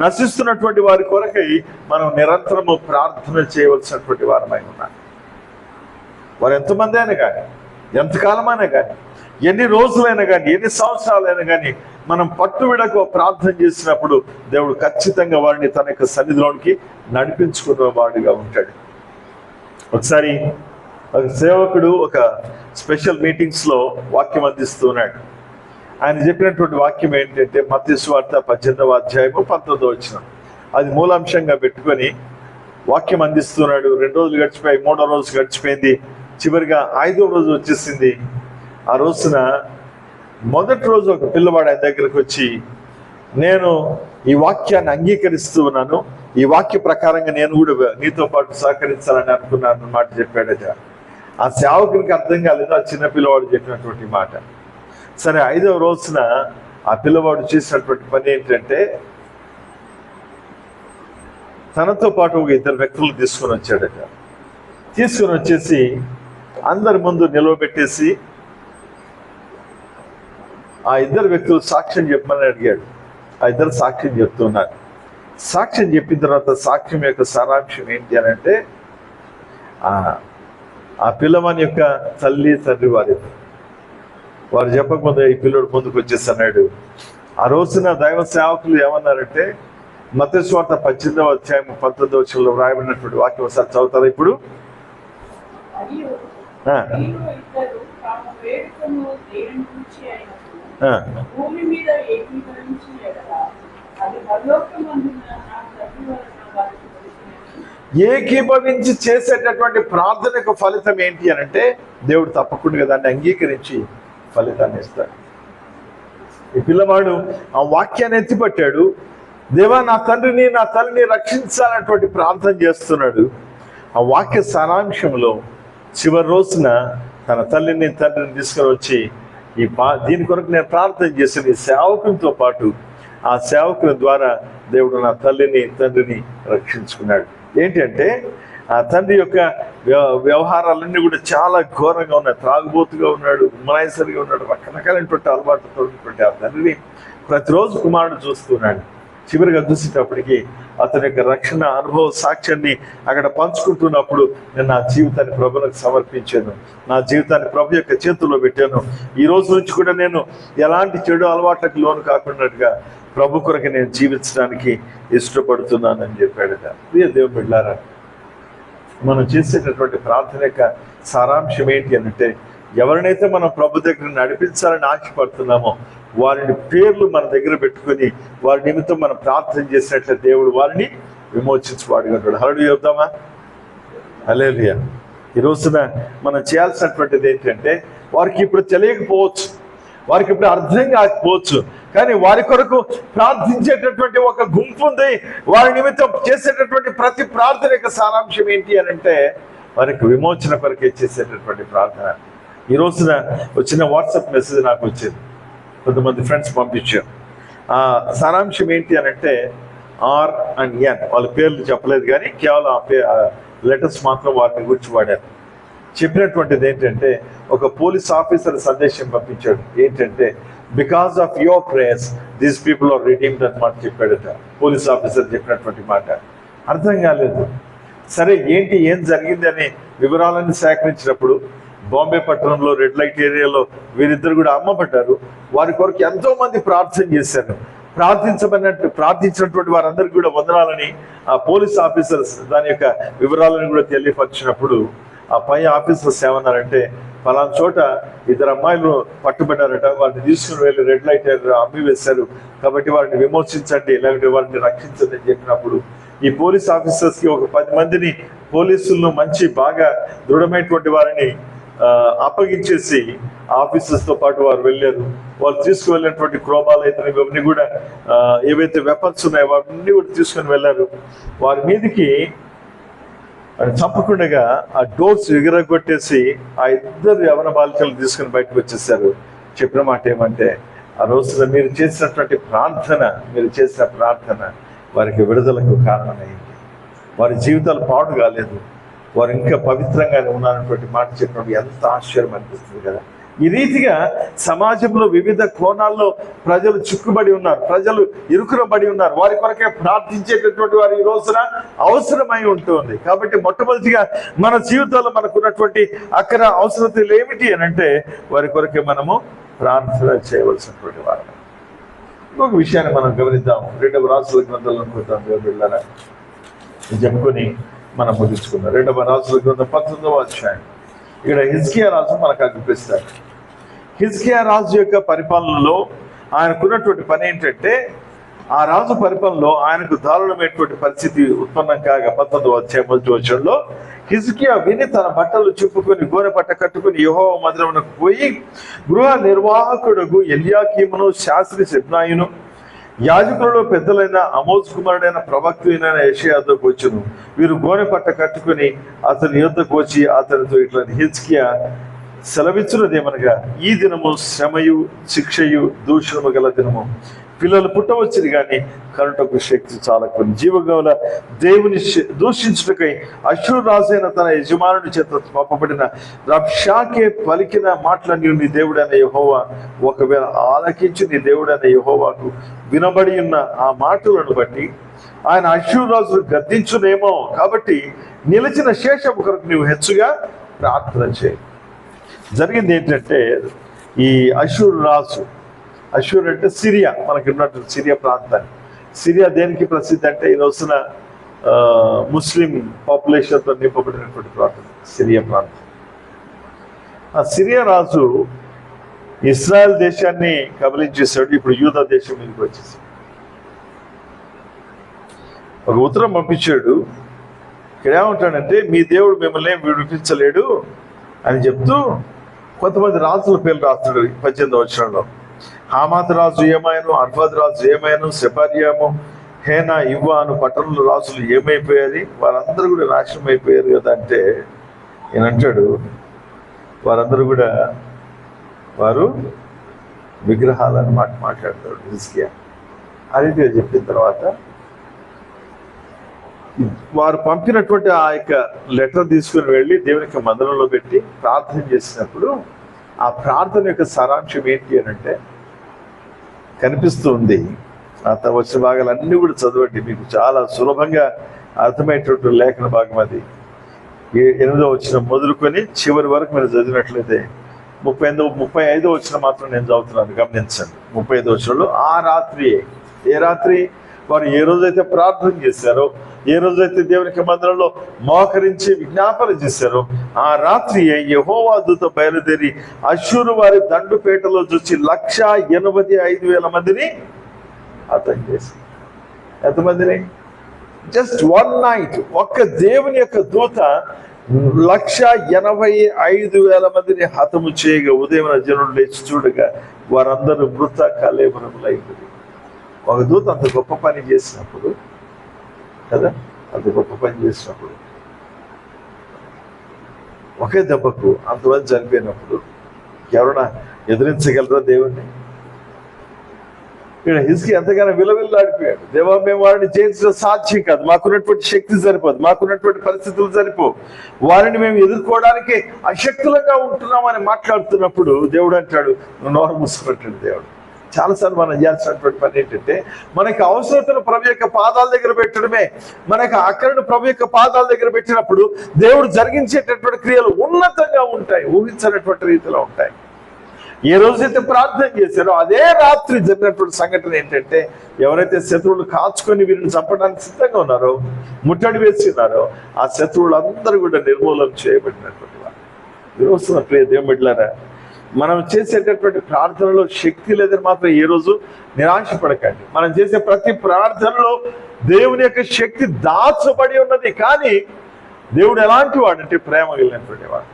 నశిస్తున్నటువంటి వారి కొరకై మనం నిరంతరము ప్రార్థన చేయవలసినటువంటి వారమై ఉన్నాం. వారు ఎంతమంది అయినా కానీ, ఎంతకాలమైనా కానీ, ఎన్ని రోజులైనా కానీ, ఎన్ని సంవత్సరాలైనా కానీ మనం పట్టువిడకు ప్రార్థన చేసినప్పుడు దేవుడు ఖచ్చితంగా వాడిని తన యొక్క సన్నిధిలోనికి నడిపించుకున్న వాడిగా ఉంటాడు. ఒకసారి ఒక సేవకుడు ఒక స్పెషల్ మీటింగ్స్లో వాక్యం అందిస్తున్నాడు. ఆయన చెప్పినటువంటి వాక్యం ఏంటంటే, మత్తయి సువార్త 18వ అధ్యాయము 19వ వచనం. అది మూలాంశంగా పెట్టుకొని వాక్యం అందిస్తున్నాడు. 2 రోజులు గడిచిపోయి, 3వ రోజు గడిచిపోయింది, చివరిగా 5వ రోజు వచ్చేసింది. ఆ రోజున మొదటి రోజు ఒక పిల్లవాడు ఆయన దగ్గరకు వచ్చి, నేను ఈ వాక్యాన్ని అంగీకరిస్తూ ఉన్నాను, ఈ వాక్య ప్రకారంగా నేను కూడా నీతో పాటు సహకరించాలని అనుకున్నాను అన్నమాట చెప్పాడట. ఆ సేవకునికి అర్థం కాలేదు ఆ చిన్న పిల్లవాడు చెప్పినటువంటి మాట. సరే, 5వ రోజున ఆ పిల్లవాడు చేసినటువంటి పని ఏంటంటే, తనతో పాటు ఒక 2 వ్యక్తులు తీసుకొని వచ్చాడట. తీసుకొని వచ్చేసి అందరి ముందు నిలవబెట్టేసి ఆ 2 వ్యక్తులు సాక్ష్యం చెప్పమని అడిగాడు. ఆ 2 సాక్ష్యం చెప్తున్నారు. సాక్ష్యం చెప్పిన తర్వాత సాక్ష్యం యొక్క సారాంశం ఏంటి అని అంటే, ఆ పిల్లవాని యొక్క తల్లి తండ్రి వారు చెప్పకముందు ఈ పిల్లడు ముందుకు వచ్చేసి అన్నాడు. ఆ రోజున దైవ సేవకులు ఏమన్నారంటే, మత్తయి సువార్త 18వ అధ్యాయం 19వ వచనంలో వ్రాయబడినటువంటి వాక్యం ఒకసారి చదువుతారా ఇప్పుడు? ఏకీభవించి చేసేటటువంటి ప్రార్థనకు ఫలితం ఏంటి అని అంటే, దేవుడు తప్పకుండా దాన్ని అంగీకరించి ఫలితాన్ని ఇస్తాడు. ఈ పిల్లవాడు ఆ వాక్యాన్ని ఎత్తిపట్టాడు. దేవా, నా తండ్రిని నా తల్లిని రక్షించాలన్నటువంటి ప్రార్థన చేస్తున్నాడు. ఆ వాక్య సారాంశంలో చివరి రోజున తన తల్లిని తండ్రిని తీసుకొని వచ్చి, దీని కొరకు నేను ప్రార్థన చేసిన ఈ సేవకునితో పాటు ఆ సేవకుని ద్వారా దేవుడు నా తల్లిని తండ్రిని రక్షించుకున్నాడు. ఏంటంటే, ఆ తండ్రి యొక్క వ్యవహారాలన్నీ కూడా చాలా ఘోరంగా ఉన్నాయి. త్రాగుబోతుగా ఉన్నాడు, మునాయిసరిగా ఉన్నాడు, రకరకాలైనటువంటి అలవాటుతో ఉన్నటువంటి ఆ తండ్రిని ప్రతిరోజు కుమారుడు చూస్తున్నాడు. చివరిగా చూసేటప్పటికి అతని యొక్క రక్షణ అనుభవ సాక్ష్యాన్ని అక్కడ పంచుకుంటున్నప్పుడు, నేను నా జీవితాన్ని ప్రభువులకు సమర్పించాను, నా జీవితాన్ని ప్రభు యొక్క చేతుల్లో పెట్టాను, ఈ రోజు నుంచి కూడా నేను ఎలాంటి చెడు అలవాట్లకు లోను కాకుండా ప్రభు కొరకు నేను జీవించడానికి ఇష్టపడుతున్నానని చెప్పాడట. ప్రియ దేవుని బిడ్డలారా, మనం చేసేటటువంటి ప్రార్థన యొక్క సారాంశం ఏంటి అంటే, ఎవరినైతే మనం ప్రభు దగ్గర నడిపించాలని ఆశపడుతున్నామో వారిని పేర్లు మన దగ్గర పెట్టుకొని వారి నిమిత్తం మనం ప్రార్థన చేసినట్లే దేవుడు వారిని విమోచించువాడుగా ఉంటాడు. హల్లెలూయా చెప్తామా? హల్లెలూయా. ఈ రోజున మనం చేయాల్సినటువంటిది ఏంటంటే, వారికి ఇప్పుడు తెలియకపోవచ్చు, వారికి ఇప్పుడు అర్థం కాకపోవచ్చు, కానీ వారి కొరకు ప్రార్థించేటటువంటి ఒక గుంపు ఉంది. వారి నిమిత్తం చేసేటటువంటి ప్రతి ప్రార్థన యొక్క సారాంశం ఏంటి అని అంటే, వారికి విమోచన కొరకే చేసేటటువంటి ప్రార్థన. ఈ రోజున వచ్చిన వాట్సాప్ మెసేజ్ నాకు వచ్చింది, కొంతమంది ఫ్రెండ్స్ పంపించారు. ఆ సారాంశం ఏంటి అని అంటే ఆర్ అండ్ ఎన్ వాళ్ళ పేర్లు చెప్పలేదు, కానీ కేవలం ఆ లెటర్స్ మాత్రం వాటిని గురించి వాడారు. చెప్పినటువంటిది ఏంటంటే, ఒక పోలీస్ ఆఫీసర్ సందేశం పంపించాడు. ఏంటంటే, because of your prayers these people are redeemed అని మాట చెప్పాడట. పోలీస్ ఆఫీసర్ చెప్పినటువంటి మాట అర్థం కాలేదు. సరే ఏం జరిగింది అని వివరాలను సేకరించినప్పుడు బాంబే పట్టణంలో రెడ్ లైట్ ఏరియాలో వీరిద్దరు కూడా అమ్మబడ్డారు. వారి కొరకు ఎంతో మంది ప్రార్థన చేశారు. ప్రార్థించినటువంటి వారందరికీ కూడా వందనాలని ఆ పోలీస్ ఆఫీసర్స్ దాని యొక్క వివరాలను కూడా తెలియపరిచినప్పుడు ఆ పై ఆఫీసర్స్ ఏమన్నారంటే, ఫలానా చోట ఇద్దరు అమ్మాయిలు పట్టుబడ్డారట, వారిని తీసుకుని వెళ్ళి రెడ్ లైట్ అమ్మి వేశారు, కాబట్టి వారిని విమోచించండి, లేకపోతే వారిని రక్షించండి అని చెప్పినప్పుడు ఈ పోలీస్ ఆఫీసర్స్ కి ఒక 10 మందిని పోలీసులను మంచి బాగా దృఢమైనటువంటి వారిని అప్పగించేసి ఆఫీసర్స్ తో పాటు వారు వెళ్ళారు. వాళ్ళు తీసుకువెళ్ళినటువంటి క్రోమాలు అయితే ఇవన్నీ కూడా ఏవైతే వెపన్స్ ఉన్నాయో అవన్నీ కూడా తీసుకుని వెళ్ళారు. వారి మీదకి చంపకుండా ఆ డోర్స్ ఎగరగొట్టేసి ఆ ఇద్దరు యవన బాలికలు తీసుకుని బయటకు వచ్చేసారు. చెప్పిన మాట ఏమంటే, ఆ రోజున మీరు చేసిన ప్రార్థన వారికి విడుదలకు కారణమైంది. వారి జీవితాలు పాడు కాలేదు, వారు ఇంకా పవిత్రంగానే ఉన్నారన్నటువంటి మాట చెప్పినప్పుడు ఎంత ఆశ్చర్యం అనిపిస్తుంది కదా. ఈ రీతిగా సమాజంలో వివిధ కోణాల్లో ప్రజలు చిక్కుబడి ఉన్నారు, ప్రజలు ఇరుకునబడి ఉన్నారు. వారి కొరకే ప్రార్థించేటటువంటి వారు ఈ రోజున అవసరమై ఉంటుంది. కాబట్టి మొట్టమొదటిగా మన జీవితంలో మనకున్నటువంటి అక్కడ అవసరతలు ఏమిటి అని అంటే, వారి కొరకే మనము ప్రార్థన చేయవలసినటువంటి వారు. ఇంకొక విషయాన్ని మనం గమనిద్దాం. 2వ రాజుల గ్రంథంలో అనుకుంటాం దేవుళ్ళారా చెప్పుకొని మనం ముగించుకున్నాం. 2వ రాజుల గ్రంథం 19వ అధ్యాయం. ఇక్కడ హిజ్కియా రాజు మనకు అనిపిస్తాడు. హిజ్కియా రాజు యొక్క పరిపాలనలో ఆయనకున్నటువంటి పని ఏంటంటే, ఆ రాజు పరిపాలనలో ఆయనకు దారుణమైనటువంటి పరిస్థితి ఉత్పన్నం కాగా 19వ అధ్యాయం 1వ వచనంలో హిజ్కియా విని తన బట్టలు చుప్పుకొని గోనె పట్ట కట్టుకుని యెహోవా మందిరమునకు పోయి గృహ నిర్వాహకుడుగు ఎల్యాకీమును శాస్త్రి షెబ్నాయును యాజకులలో పెద్దలైన ఆమోజ్ కుమారుడైన ప్రవక్త యెషయాకు వచ్చును. వీరు గోనె పట్ట కట్టుకుని అతని యుద్ధకు వచ్చి అతనితో ఇట్లా, హిజ్కియా సెలవిచ్చినదేమనగా, ఈ దినము శ్రమయు శిక్షయు దూషణము గల దినము. పిల్లలు పుట్టవచ్చుని కానీ కనుటకు శక్తి చాలకు జీవగల దేవుని దూషించుటకై అశ్షూరు రాజైన తన యజమానుని చేత పంపబడిన రబ్షాకే పలికిన మాటలన్నీ నీ దేవుడైన యెహోవా ఒకవేళ ఆలకించి నీ దేవుడైన యెహోవాకు వినబడి ఉన్న ఆ మాటలను బట్టి ఆయన అశ్షూరు రాజు గద్దించునేమో. కాబట్టి నిలిచిన శేషము కొరకు నువ్వు హెచ్చుగా ప్రార్థన చేయి. జరిగింది ఏంటంటే, ఈ అశ్షూరు రాజు, అశ్షూర్ అంటే సిరియా, మనకి ఉన్నట్టు సిరియా ప్రాంతాన్ని. సిరియా దేనికి ప్రసిద్ధి అంటే, ఈ రోజున ముస్లిం పాపులేషన్తో నింపబడినటువంటి ప్రాంతం సిరియా ప్రాంతం. ఆ సిరియా రాజు ఇస్రాయల్ దేశాన్ని కబలించేశాడు. ఇప్పుడు యూదా దేశం మీదకి వచ్చేసి ఒక ఉత్తరం పంపించాడు. ఇక్కడ ఏమంటాడంటే, మీ దేవుడు మిమ్మల్ని విడిపించలేడు అని చెప్తూ కొంతమంది రాజుల పేర్లు రాస్తాడు 18వ వచనంలో. హామాత్ రాజు ఏమాయను, అర్ఫాద్ రాజు ఏమాయను, సెపర్యాము, హేనా, ఇవ్వాను పట్టణంలో రాజులు ఏమైపోయారు, వారందరూ కూడా నాశనం అయిపోయారు కదా అంటే, ఈయనంటాడు వారందరూ కూడా వారు విగ్రహాలను మాట్లాడతాడు హిజ్కియా. ఆ రీతిగా చెప్పిన తర్వాత వారు పంపినటువంటి ఆ యొక్క లెటర్ తీసుకుని వెళ్ళి దేవునికి మందిరంలో పెట్టి ప్రార్థన చేసినప్పుడు ఆ ప్రార్థన యొక్క సారాంశం ఏంటి అని అంటే కనిపిస్తూ ఉంది. ఆ వచ్చిన భాగాలన్నీ కూడా చదవండి, మీకు చాలా సులభంగా అర్థమయ్యేటువంటి లేఖన భాగం అది. 8వ వచనం మొదలుకొని చివరి వరకు మీరు చదివినట్లయితే 35వ వచనం మాత్రం నేను చదువుతున్నాను, గమనించండి. 35వ వచనంలో ఆ రాత్రి, ఏ రాత్రి వారు ఏ రోజైతే ప్రార్థన చేశారో, ఏ రోజైతే దేవునికి మందిరంలో మోకరించి విజ్ఞాపన చేశారో, ఆ రాత్రి యెహోవా దూత బయలుదేరి అశ్షూరు వారి దండుపేటలో చూసి 185,000 మందిని హతం చేసి. ఎంతమందిని? జస్ట్ 1 నైట్ ఒక్క దేవుని యొక్క దూత 185,000 మందిని హతము చేయగా ఉదయం జనులు లేచి చూడగా వారందరూ మృత కళేబరములైంది. ఒక దూత అంత గొప్ప పని చేసినప్పుడు కదా, అంత గొప్ప పని చేసినప్పుడు ఒకే దెబ్బకు అంతమంది చనిపోయినప్పుడు ఎవరైనా ఎదిరించగలరా దేవుణ్ణి? ఇక్కడ హిజ్కియా ఎంతగానో విలవిల్లాడిపోయాడు. దేవా, మేము వారిని జయించడం సాధ్యం కాదు, మాకున్నటువంటి శక్తి సరిపోదు, మాకున్నటువంటి పరిస్థితులు సరిపోవు, వారిని మేము ఎదుర్కోవడానికి అశక్తులంగా ఉంటున్నామని మాట్లాడుతున్నప్పుడు దేవుడు అంటాడు, నువ్వు నోరు మూసుకున్నట్టు. దేవుడు చాలాసార్లు మనం చేయాల్సినటువంటి పని ఏంటంటే, మనకి అవసరతను ప్రభు యొక్క పాదాల దగ్గర పెట్టడమే. మనకి అక్కడను ప్రభు యొక్క పాదాల దగ్గర పెట్టినప్పుడు దేవుడు జరిగించేటటువంటి క్రియలు ఉన్నతంగా ఉంటాయి, ఊహించినటువంటి రీతిలో ఉంటాయి. ఏ రోజైతే ప్రార్థన చేశారో అదే రాత్రి జరిగినటువంటి సంఘటన ఏంటంటే, ఎవరైతే శత్రువులు కాచుకొని వీరిని చంపడానికి సిద్ధంగా ఉన్నారో, ముట్టడి వేసి ఉన్నారో, ఆ శత్రువులందరూ కూడా నిర్మూలన చేయబడినటువంటి వారు. ఈరోజు ప్రియ దేవుని బిడ్డలారా, మనం చేసేటటువంటి ప్రార్థనలో శక్తి లేదని మాత్రం ఏ రోజు నిరాశపడకండి. మనం చేసే ప్రతి ప్రార్థనలో దేవుని యొక్క శక్తి దాచబడి ఉన్నది. కానీ దేవుడు ఎలాంటి వాడంటే ప్రేమ కలిగినటువంటి వాడు.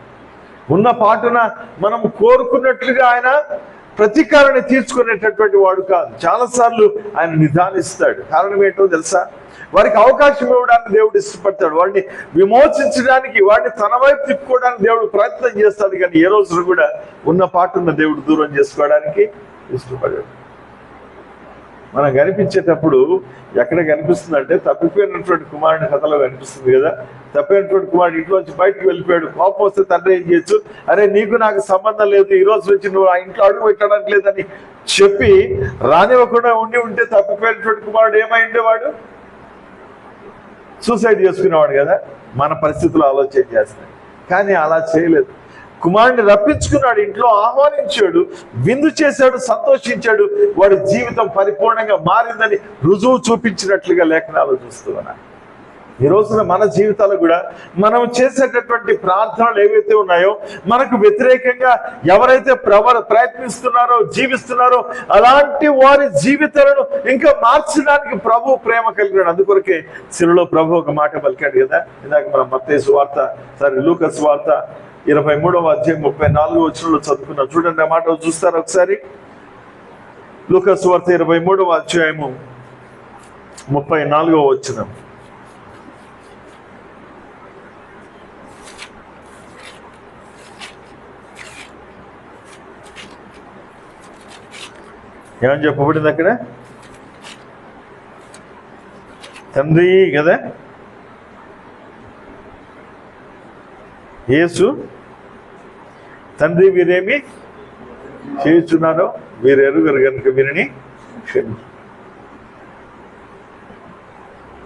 ఉన్న పాటున మనం కోరుకున్నట్లుగా ఆయన ప్రతీకారాన్ని తీర్చుకునేటటువంటి వాడు కాదు. చాలాసార్లు ఆయన నిదానిస్తాడు. కారణం ఏంటో తెలుసా? వారికి అవకాశం ఇవ్వడానికి దేవుడు ఇష్టపడతాడు, వాడిని విమోచించడానికి, వాడిని తన వైపు తిప్పుకోవడానికి దేవుడు ప్రయత్నం చేస్తాడు. కానీ ఏ రోజు కూడా ఉన్న పాటున్న దేవుడు దూరం చేసుకోవడానికి ఇష్టపడాడు. మనం కనిపించేటప్పుడు ఎక్కడ కనిపిస్తుందంటే, తప్పిపోయినటువంటి కుమారుని కథలో కనిపిస్తుంది కదా. తప్పినటువంటి కుమారుడు ఇంట్లోంచి బయటకు వెళ్ళిపోయాడు. కోపం వస్తే తండ్రి ఏం చేయొచ్చు, అరే నీకు నాకు సంబంధం లేదు, ఈ రోజు నుంచి నువ్వు ఆ ఇంట్లో అడుగు పెట్టడానికి లేదని చెప్పి రానివ్వకుండా ఉంటే తప్పిపోయినటువంటి కుమారుడు ఏమై ఉండేవాడు? సూసైడ్ చేసుకునేవాడు కదా. మన పరిస్థితులు ఆలోచన చేస్తాయి. కానీ అలా చేయలేదు. కుమారుడిని రప్పించుకున్నాడు, ఇంట్లో ఆహ్వానించాడు, విందు చేశాడు, సంతోషించాడు. వాడి జీవితం పరిపూర్ణంగా మారిందని రుజువు చూపించినట్లుగా లేఖనాలు చూస్తున్నాను. ఈ రోజున మన జీవితాలు కూడా మనం చేసేటటువంటి ప్రార్థనలు ఏవైతే ఉన్నాయో, మనకు వ్యతిరేకంగా ఎవరైతే ప్రయత్నిస్తున్నారో, జీవిస్తున్నారో, అలాంటి వారి జీవితాలను ఇంకా మార్చడానికి ప్రభు ప్రేమ కలిగినాడు. అందుకొరకే శిలువలో ప్రభు ఒక మాట పలికాడు కదా. ఇందాక మనం మత్తయి సువార్త, లూకా సువార్త 23వ అధ్యాయం 34వ వచనంలో చదువుకున్నాం. చూడండి, ఆ మాట చూస్తారు ఒకసారి. లూకా సువార్త 23వ అధ్యాయము 34వ వచనం. ఏమని చెప్పబడింది అక్కడ? తండ్రి కదా, యేసు తండ్రి వీరేమి చేయుచున్నారో వీరు ఎరుగరు కనుక వీరిని క్షమించు.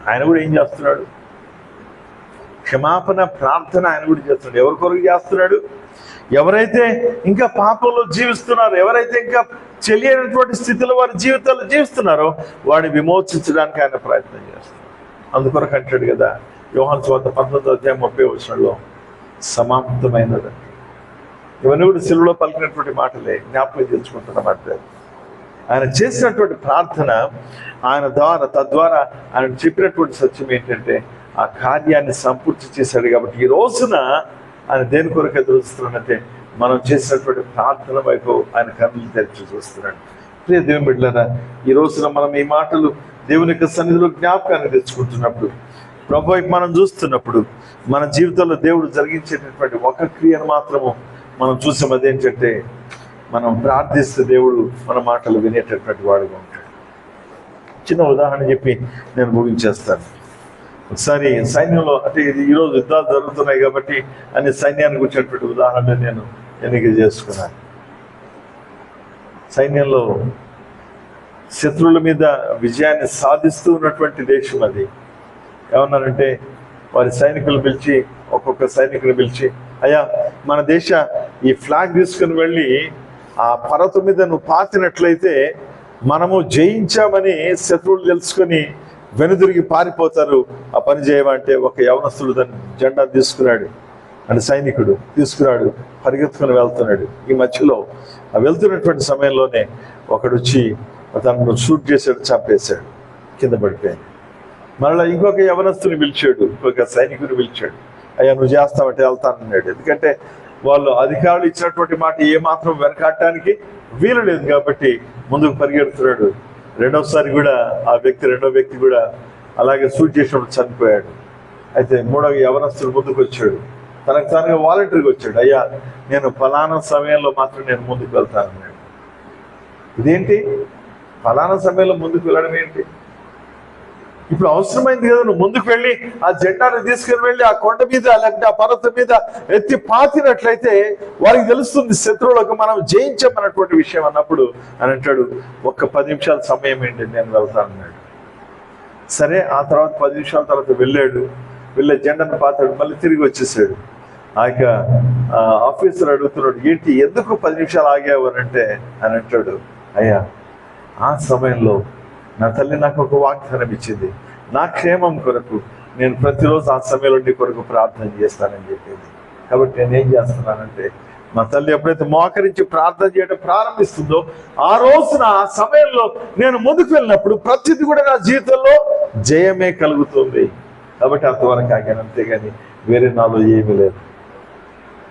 ఆయన కూడా ఏం చేస్తున్నాడు? క్షమాపణ ప్రార్థన ఆయన కూడా చేస్తున్నాడు. ఎవరి కొరకు చేస్తున్నాడు? ఎవరైతే ఇంకా పాపంలో జీవిస్తున్నారో, ఎవరైతే ఇంకా తెలియనటువంటి స్థితిలో వారి జీవితాలు జీవిస్తున్నారో, వాడిని విమోచించడానికి ఆయన ప్రయత్నం చేస్తారు. అందుకొరకు అంటాడు కదా, యోహాను సువార్త 19వ అధ్యాయం 30వ వచనంలో, సమాప్తమైనది. ఇవన్నీ కూడా శిలువలో పలికినటువంటి మాటలే జ్ఞాపకం తెచ్చుకుంటున్నమాట. ఆయన చేసినటువంటి ప్రార్థన, ఆయన తద్వారా ఆయన చెప్పినటువంటి సత్యం ఏంటంటే, ఆ కార్యాన్ని సంపూర్తి చేశాడు. కాబట్టి ఈ రోజున ఆయన దేని కొరకు ఎదురు చూస్తున్నాడంటే, మనం చేసినటువంటి ప్రార్థన వైపు ఆయన కన్నులు తెరిచి చూస్తున్నాడు. ప్రియ దేవుని బిడ్డలారా, ఈ రోజున మనం ఈ మాటలు దేవుని యొక్క సన్నిధిలో జ్ఞాపకాన్ని తెచ్చుకుంటున్నప్పుడు, ప్రభు వైపు మనం చూస్తున్నప్పుడు, మన జీవితంలో దేవుడు జరిగించేటటువంటి ఒక క్రియను మాత్రము మనం చూసాం. అదేంటంటే, మనం ప్రార్థిస్తే దేవుడు మన మాటలు వినేటటువంటి వాడుగా ఉంటాడు. చిన్న ఉదాహరణ చెప్పి నేను ముగించేస్తాను. ఒకసారి సైన్యంలో, అంటే ఇది ఈరోజు యుద్ధాలు జరుగుతున్నాయి కాబట్టి అన్ని సైన్యానికి వచ్చేటువంటి ఉదాహరణ నేను ఎన్నిక చేసుకున్నాను. సైన్యంలో శత్రువుల మీద విజయాన్ని సాధిస్తూ ఉన్నటువంటి దేశం అది. ఏమన్నారంటే, వారి సైనికులు పిలిచి, ఒక్కొక్క సైనికులు పిలిచి, అయ్యా మన దేశ ఈ ఫ్లాగ్ తీసుకుని వెళ్ళి ఆ పర్వతం మీద నువ్వు పాతినట్లయితే మనము జయించామని శత్రువులు తెలుసుకొని వెనుదిరిగి పారిపోతారు, ఆ పని చేయమంటే ఒక యవనస్తుడు దాన్ని జెండా తీసుకున్నాడు. అంటే సైనికుడు తీసుకున్నాడు, పరిగెత్తుకుని వెళ్తున్నాడు. ఈ మధ్యలో ఆ వెళ్తున్నటువంటి సమయంలోనే ఒకడు వచ్చి తనను షూట్ చేశాడు, చంపేశాడు, కింద పడిపోయాడు. మరలా ఇంకొక యవనస్తుని పిలిచాడు, ఇంకొక సైనికుని పిలిచాడు, అయ్యా నువ్వు చేస్తావంటే వెళ్తానన్నాడు. ఎందుకంటే వాళ్ళు అధికారులు ఇచ్చినటువంటి మాట ఏమాత్రం వెనకాడటానికి వీలు లేదు కాబట్టి ముందుకు పరిగెడుతున్నాడు. రెండో వ్యక్తి కూడా అలాగే షూట్ చేసినప్పుడు చనిపోయాడు. అయితే మూడవ యవనస్తుడు ముందుకు వచ్చాడు, తనకు తానుగా వాలంటీర్గా వచ్చాడు, అయ్యా నేను ఫలానా సమయంలో మాత్రం నేను ముందుకు వెళ్తానన్నాడు. ఇదేంటి? ఫలానా సమయంలో ముందుకు వెళ్ళడం ఏంటి? ఇప్పుడు అవసరమైంది కదా నువ్వు ముందుకు వెళ్ళి ఆ జెండాను తీసుకుని వెళ్ళి ఆ కొండ మీద లేకపోతే ఆ పర్వతం మీద ఎత్తి పాతినట్లయితే వారికి తెలుస్తుంది శత్రువులకు మనం జయించామన్నటువంటి విషయం అన్నప్పుడు అని అంటాడు, ఒక్క 10 నిమిషాల సమయం ఏంటి, నేను వెళ్తానన్నాడు. సరే, ఆ తర్వాత 10 నిమిషాల తర్వాత వెళ్ళే జెండాను పాతాడు, మళ్ళీ తిరిగి వచ్చేసాడు. ఆ యొక్క ఆఫీసర్ అడుగుతున్నాడు, ఏంటి ఎందుకు 10 నిమిషాలు ఆగావు అని అంటాడు, అయ్యా ఆ సమయంలో నా తల్లి నాకు ఒక వాగ్దానం ఇచ్చింది, నా క్షేమం కొరకు నేను ప్రతిరోజు ఆ సమయంలో నీ కొరకు ప్రార్థన చేస్తానని చెప్పింది. కాబట్టి నేనేం చేస్తున్నానంటే, మా తల్లి ఎప్పుడైతే మోకరించి ప్రార్థన చేయడం ప్రారంభిస్తుందో ఆ రోజున ఆ సమయంలో నేను ముందుకు వెళ్ళినప్పుడు ప్రతిదీ కూడా నా జీవితంలో జయమే కలుగుతుంది. కాబట్టి అంతవరకు ఆగాను, అంతేగాని వేరే నాలో ఏమీ లేదు.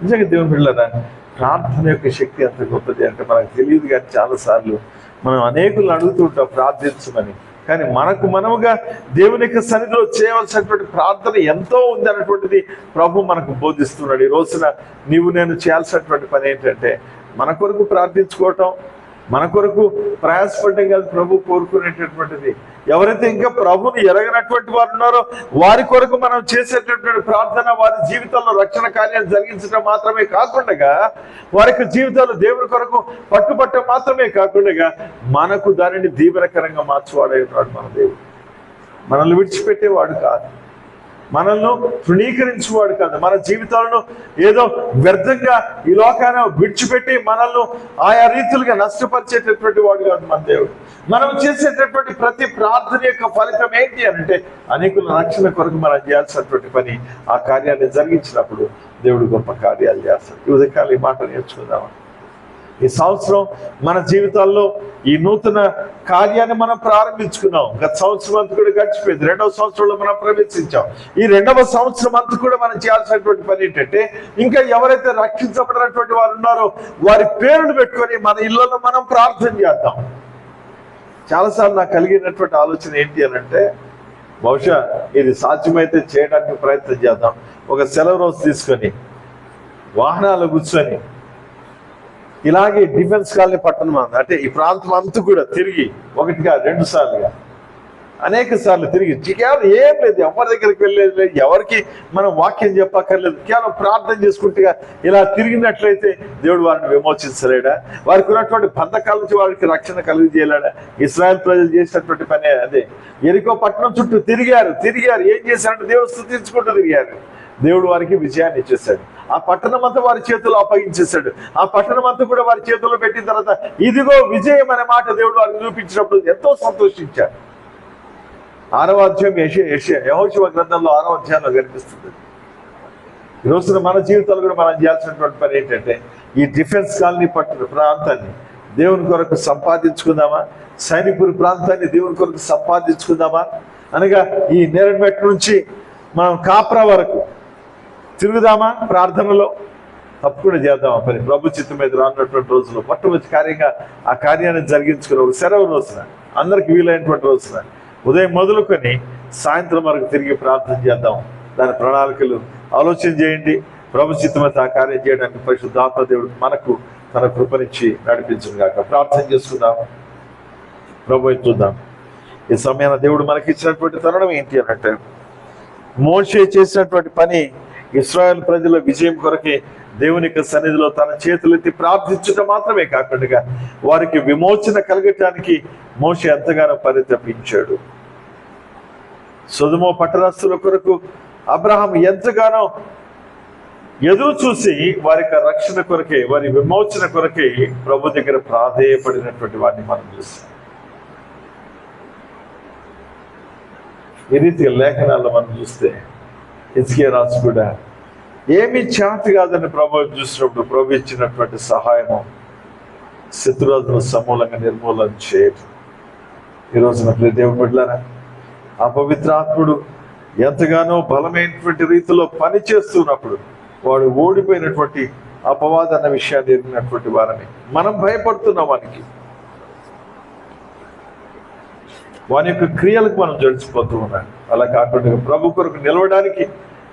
నిజంగా దేవుని బిడ్డలారా, ప్రార్థన యొక్క శక్తి ఎంత గొప్పది అంటే మనకు తెలియదు. కానీ చాలాసార్లు మనం అనేకులను అడుగుతుంటాం ప్రార్థించమని, కానీ మనముగా దేవుని యొక్క సన్నిధిలో చేయవలసినటువంటి ప్రార్థన ఎంతో ఉంది అన్నటువంటిది ప్రభు మనకు బోధిస్తున్నాడు. ఈ రోజున నేను చేయాల్సినటువంటి పని ఏంటంటే, మన కొరకు ప్రార్థించుకోవటం, మన కొరకు ప్రయాసపడటం కాదు ప్రభు కోరుకునేటటువంటిది. ఎవరైతే ఇంకా ప్రభుని ఎరగనటువంటి వారు ఉన్నారో వారి కొరకు మనం చేసేటటువంటి ప్రార్థన వారి జీవితంలో రక్షణ కార్యాలు జరిగించడం మాత్రమే కాకుండా, వారి యొక్క జీవితాలు దేవుని కొరకు పట్టుబట్టడం మాత్రమే కాకుండా మనకు దానిని దీవెనకరంగా మార్చువాడే ఉన్నాడు మన దేవుడు. మనల్ని విడిచిపెట్టేవాడు కాదు, మనల్ని తృణీకరించేవాడు కాదు. మన జీవితాలను ఏదో వ్యర్థంగా ఈ లోకాన్ని విడిచిపెట్టి మనల్ని ఆయా రీతులుగా నష్టపరిచేటటువంటి వాడు కాదు మన దేవుడు. మనం చేసేటటువంటి ప్రతి ప్రార్థన యొక్క ఫలితం ఏంటి అంటే, అనేకుల రక్షణ కొరకు మనం చేయాల్సినటువంటి పని, ఆ కార్యాన్ని జరిగించినప్పుడు దేవుడు గొప్ప కార్యాలు చేస్తాడు. ఈ ఉదయకాలం ఈ మాట నేర్చుకుందామా? ఈ సంవత్సరం మన జీవితాల్లో ఈ నూతన కార్యాన్ని మనం ప్రారంభించుకున్నాం. గత సంవత్సరం అంతా కూడా గడిచిపోయింది, 2వ సంవత్సరంలో మనం ప్రవేశించాం. ఈ 2వ సంవత్సరం అంతా కూడా మనం చేయాల్సినటువంటి పని ఏంటంటే, ఇంకా ఎవరైతే రక్షించబడినటువంటి వారు ఉన్నారో వారి పేరును పెట్టుకొని మన ఇళ్లలో మనం ప్రార్థన చేద్దాం. చాలాసార్లు నాకు కలిగినటువంటి ఆలోచన ఏంటి అని అంటే, బహుశా ఇది సాధ్యమైతే చేయడానికి ప్రయత్నం చేద్దాం. ఒక సెలవు రోజు తీసుకొని వాహనాలు కూర్చొని ఇలాగే డిఫెన్స్ కాలనీ పట్టణం అంటే ఈ ప్రాంతం అంతా కూడా తిరిగి 1గా 2 సార్లుగా అనేక సార్లు తిరిగి కేవలం ఏం లేదు, ఎవరి దగ్గరికి వెళ్ళేది లేదు, ఎవరికి మనం వాక్యం చెప్పక్కర్లేదు, కేవలం ప్రార్థన చేసుకుంటే ఇలా తిరిగినట్లయితే దేవుడు వారిని విమోచించలేడా? వారికి ఉన్నటువంటి బంధకాల నుంచి వారికి రక్షణ కలిగజేయలేడా? ఇశ్రాయేల్ ప్రజలు చేసినటువంటి పనే అదే. యెరికో పట్టణం చుట్టూ తిరిగారు. ఏం చేశారంటే దేవుడు స్తుతించుకుంటూ తిరిగారు. దేవుడు వారికి విజయాన్ని ఇచ్చేసాడు. ఆ పట్టణం అంతా వారి చేతుల్లో అప్పగించేశాడు. ఆ పట్టణం అంతా కూడా వారి చేతుల్లో పెట్టిన తర్వాత ఇదిగో విజయం అనే మాట దేవుడు వారికి చూపించినప్పుడు ఎంతో సంతోషించారు. 6వ అధ్యాయం యెహోషువ గ్రంథంలో 6వ అధ్యాయంలో కనిపిస్తుంది. ఈ రోజున మన జీవితాలు కూడా మనం చేయాల్సినటువంటి పని ఏంటంటే, ఈ డిఫెన్స్ కాలనీ పట్టణ ప్రాంతాన్ని దేవుని కొరకు సంపాదించుకుందామా? సైనికుడి ప్రాంతాన్ని దేవుని కొరకు సంపాదించుకుందామా? అనగా ఈ నేరమెట్ నుంచి మనం కాప్రా వరకు తిరుగుదామా? ప్రార్థనలో తప్పకుండా చేద్దామా పని? ప్రభు చిత్తం మీద రానున్నటువంటి రోజుల్లో మొట్టమొదటి కార్యంగా ఆ కార్యాన్ని జరిగించుకుని ఒక సెలవు రోజున, అందరికి వీలైనటువంటి రోజున ఉదయం మొదలుకొని సాయంత్రం వరకు తిరిగి ప్రార్థన చేద్దాం. దాని ప్రణాళికలు ఆలోచన చేయండి. ప్రభు చిత్తం మీద ఆ కార్యం చేయడానికి పరిశుద్ధాత్మ దేవుడు మనకు తన కృపనిచ్చి నడిపించును గాక. ప్రార్థన చేసుకుందాం, ప్రభు చూద్దాం. ఈ సమయాన దేవుడు మనకి ఇచ్చినటువంటి తరుణం ఏంటి అన్నట్టు, మోషే చేసినటువంటి పని ఇశ్రాయేల్ ప్రజల విజయం కొరకే దేవుని యొక్క సన్నిధిలో తన చేతులెత్తి ప్రార్థించడం మాత్రమే కాకుండా వారికి విమోచన కలగటానికి మోషే ఎంతగానో పరితపించాడు. సొదొమ పట్టణస్థుల కొరకు అబ్రహాం ఎంతగానో ఎదురు చూసి వారి యొక్క రక్షణ కొరకే, వారి విమోచన కొరకే ప్రభు దగ్గర ప్రాధేయపడినటువంటి వారిని మనం చూస్తాం. ఈ రీతిగా లేఖనాల్లో మనం చూస్తే హిజ్కియా రాజు కూడా ఏమీ చేత కాదని ప్రభు చూసినప్పుడు ప్రభు ఇచ్చినటువంటి సహాయము శత్రురాజును సమూలంగా నిర్మూలన చేయటం. ఈ రోజున ప్రియ దేవుని బిడ్డలారా, ఆ పవిత్రాత్ముడు ఎంతగానో బలమైనటువంటి రీతిలో పని చేస్తున్నప్పుడు వాడు ఓడిపోయినటువంటి అపవాద అన్న విషయాన్ని ఎరిగినటువంటి వారని మనం భయపడుతున్నాం. వాని యొక్క క్రియలకు మనం జడిచిపోతూ ఉన్నాం. అలా కాకుండా ప్రభు కొరకు నిలవడానికి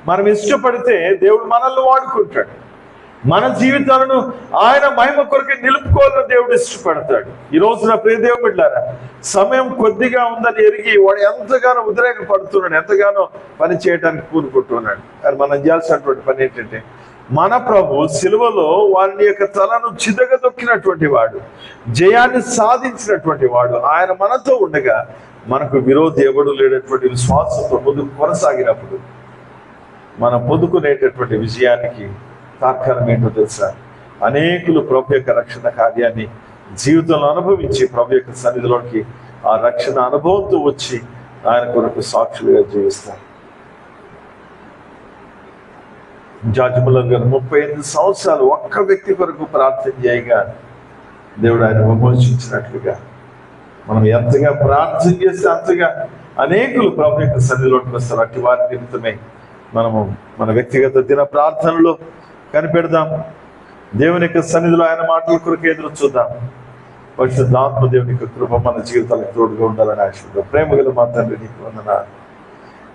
మనం ఇష్టపడితే దేవుడు మనల్ని వాడుకుంటాడు. మన జీవితాలను ఆయన మహిమ కొరకు నిలుపుకోవాలని దేవుడు ఇష్టపడతాడు. ఈ రోజున ప్రియ దేవుని బిడ్డలారా, సమయం కొద్దిగా ఉందని ఎరిగి వాడు ఎంతగానో ఉద్రేక పడుతున్నాడు, ఎంతగానో పని చేయడానికి కూరుకుంటున్నాడు. కానీ మనం చేయాల్సినటువంటి పని ఏంటంటే, మన ప్రభు సిలువలో వారిని యొక్క తలను చితగదొక్కినటువంటి వాడు, జయాన్ని సాధించినటువంటి వాడు. ఆయన మనతో ఉండగా మనకు విరోధి ఎవడు లేనటువంటి విశ్వాసంతో ముందుకు కొనసాగినప్పుడు మనం పొందుకునేటటువంటి విజయానికి తార్కాణం ఏంటో తెలుసా? అనేకులు ప్రభు యొక్క రక్షణ కార్యాన్ని జీవితంలో అనుభవించి ప్రభు యొక్క సన్నిధిలోకి ఆ రక్షణ అనుభవంతో వచ్చి ఆయన కొరకు సాక్షులుగా జీవిస్తారు. జార్జ్ ముల్లర్ గారు 35 సంవత్సరాలు ఒక్క వ్యక్తి కొరకు ప్రార్థన చేయగా దేవుడు ఆయన విమోచించినట్లుగా మనం ఎంతగా ప్రార్థన చేస్తే అంతగా అనేకులు ప్రభు యొక్క సన్నిధిలోకి వస్తారు. అట్టి వారి నిమిత్తమే మనము మన వ్యక్తిగత దిన ప్రార్థనలో కనిపెడదాం. దేవుని యొక్క సన్నిధిలో ఆయన మాటల కొరకు ఎదురు చూద్దాం. పరిశుద్ధాత్మ దేవుని యొక్క కృప మన జీవితాలకు తోడుగా ఉండాలని ఆశిద్దాం. ప్రేమ గల మా తండ్రి, నీకు వందనాలు.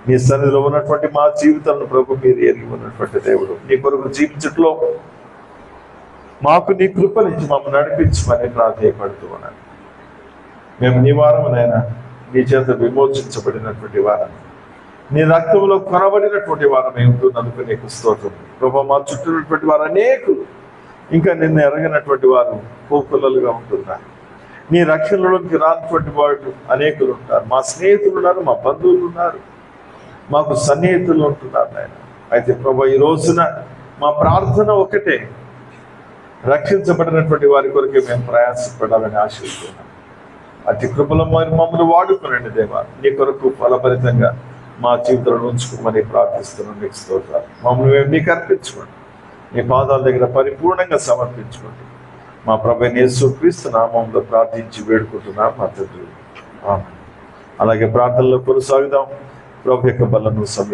నీ సన్నిధిలో ఉన్నటువంటి మా జీవితాలను ప్రభు మీరు ఎరిగి ఉన్నటువంటి దేవుడు, నీ కొరకు జీవించట్లో మాకు నీ కృపనిచ్చి మమ్మల్ని నడిపించమని ప్రార్థయపడుతూ ఉన్నాను. మేము నీ వారమునైనా నీ చేత విమోచించబడినటువంటి వారం, నీ రక్తంలో కొనబడినటువంటి వారమై ఉంటున్నందుకు నీకు స్తోత్రం ప్రభు. మా చుట్టూ ఉన్నటువంటి వారు అనేకులు ఇంకా నిన్ను ఎరగనటువంటి వారు కోకులలుగా ఉంటున్నారు. నీ రక్షణలోకి రానటువంటి వాళ్ళు అనేకులు ఉంటారు. మా స్నేహితులు ఉన్నారు, మా బంధువులు ఉన్నారు, మాకు సన్నిహితులు ఉంటున్నారు నాయన. అయితే ప్రభు, ఈ రోజున మా ప్రార్థన ఒకటే, రక్షించబడినటువంటి వారి కొరకే మేము ప్రయాసపడాలని ఆశిస్తున్నాం. అతి కృపలో మమ్మల్ని వాడుకునండి దేవా. నీ కొరకు ఫలభరితంగా మా జీవితంలో ఉంచుకోమని ప్రార్థిస్తున్నాం. నీకు స్తోత్రాలు. మమ్మల్ని మేము నీకు అర్పించుకోండి, నీ పాదాల దగ్గర పరిపూర్ణంగా సమర్పించుకోండి. మా ప్రభువైన యేసుక్రీస్తు నామములో ప్రార్థించి వేడుకుంటున్నాం మా తండ్రి. అలాగే ప్రార్థనలో కొనసాగుదాం. ప్రభు యొక్క బలను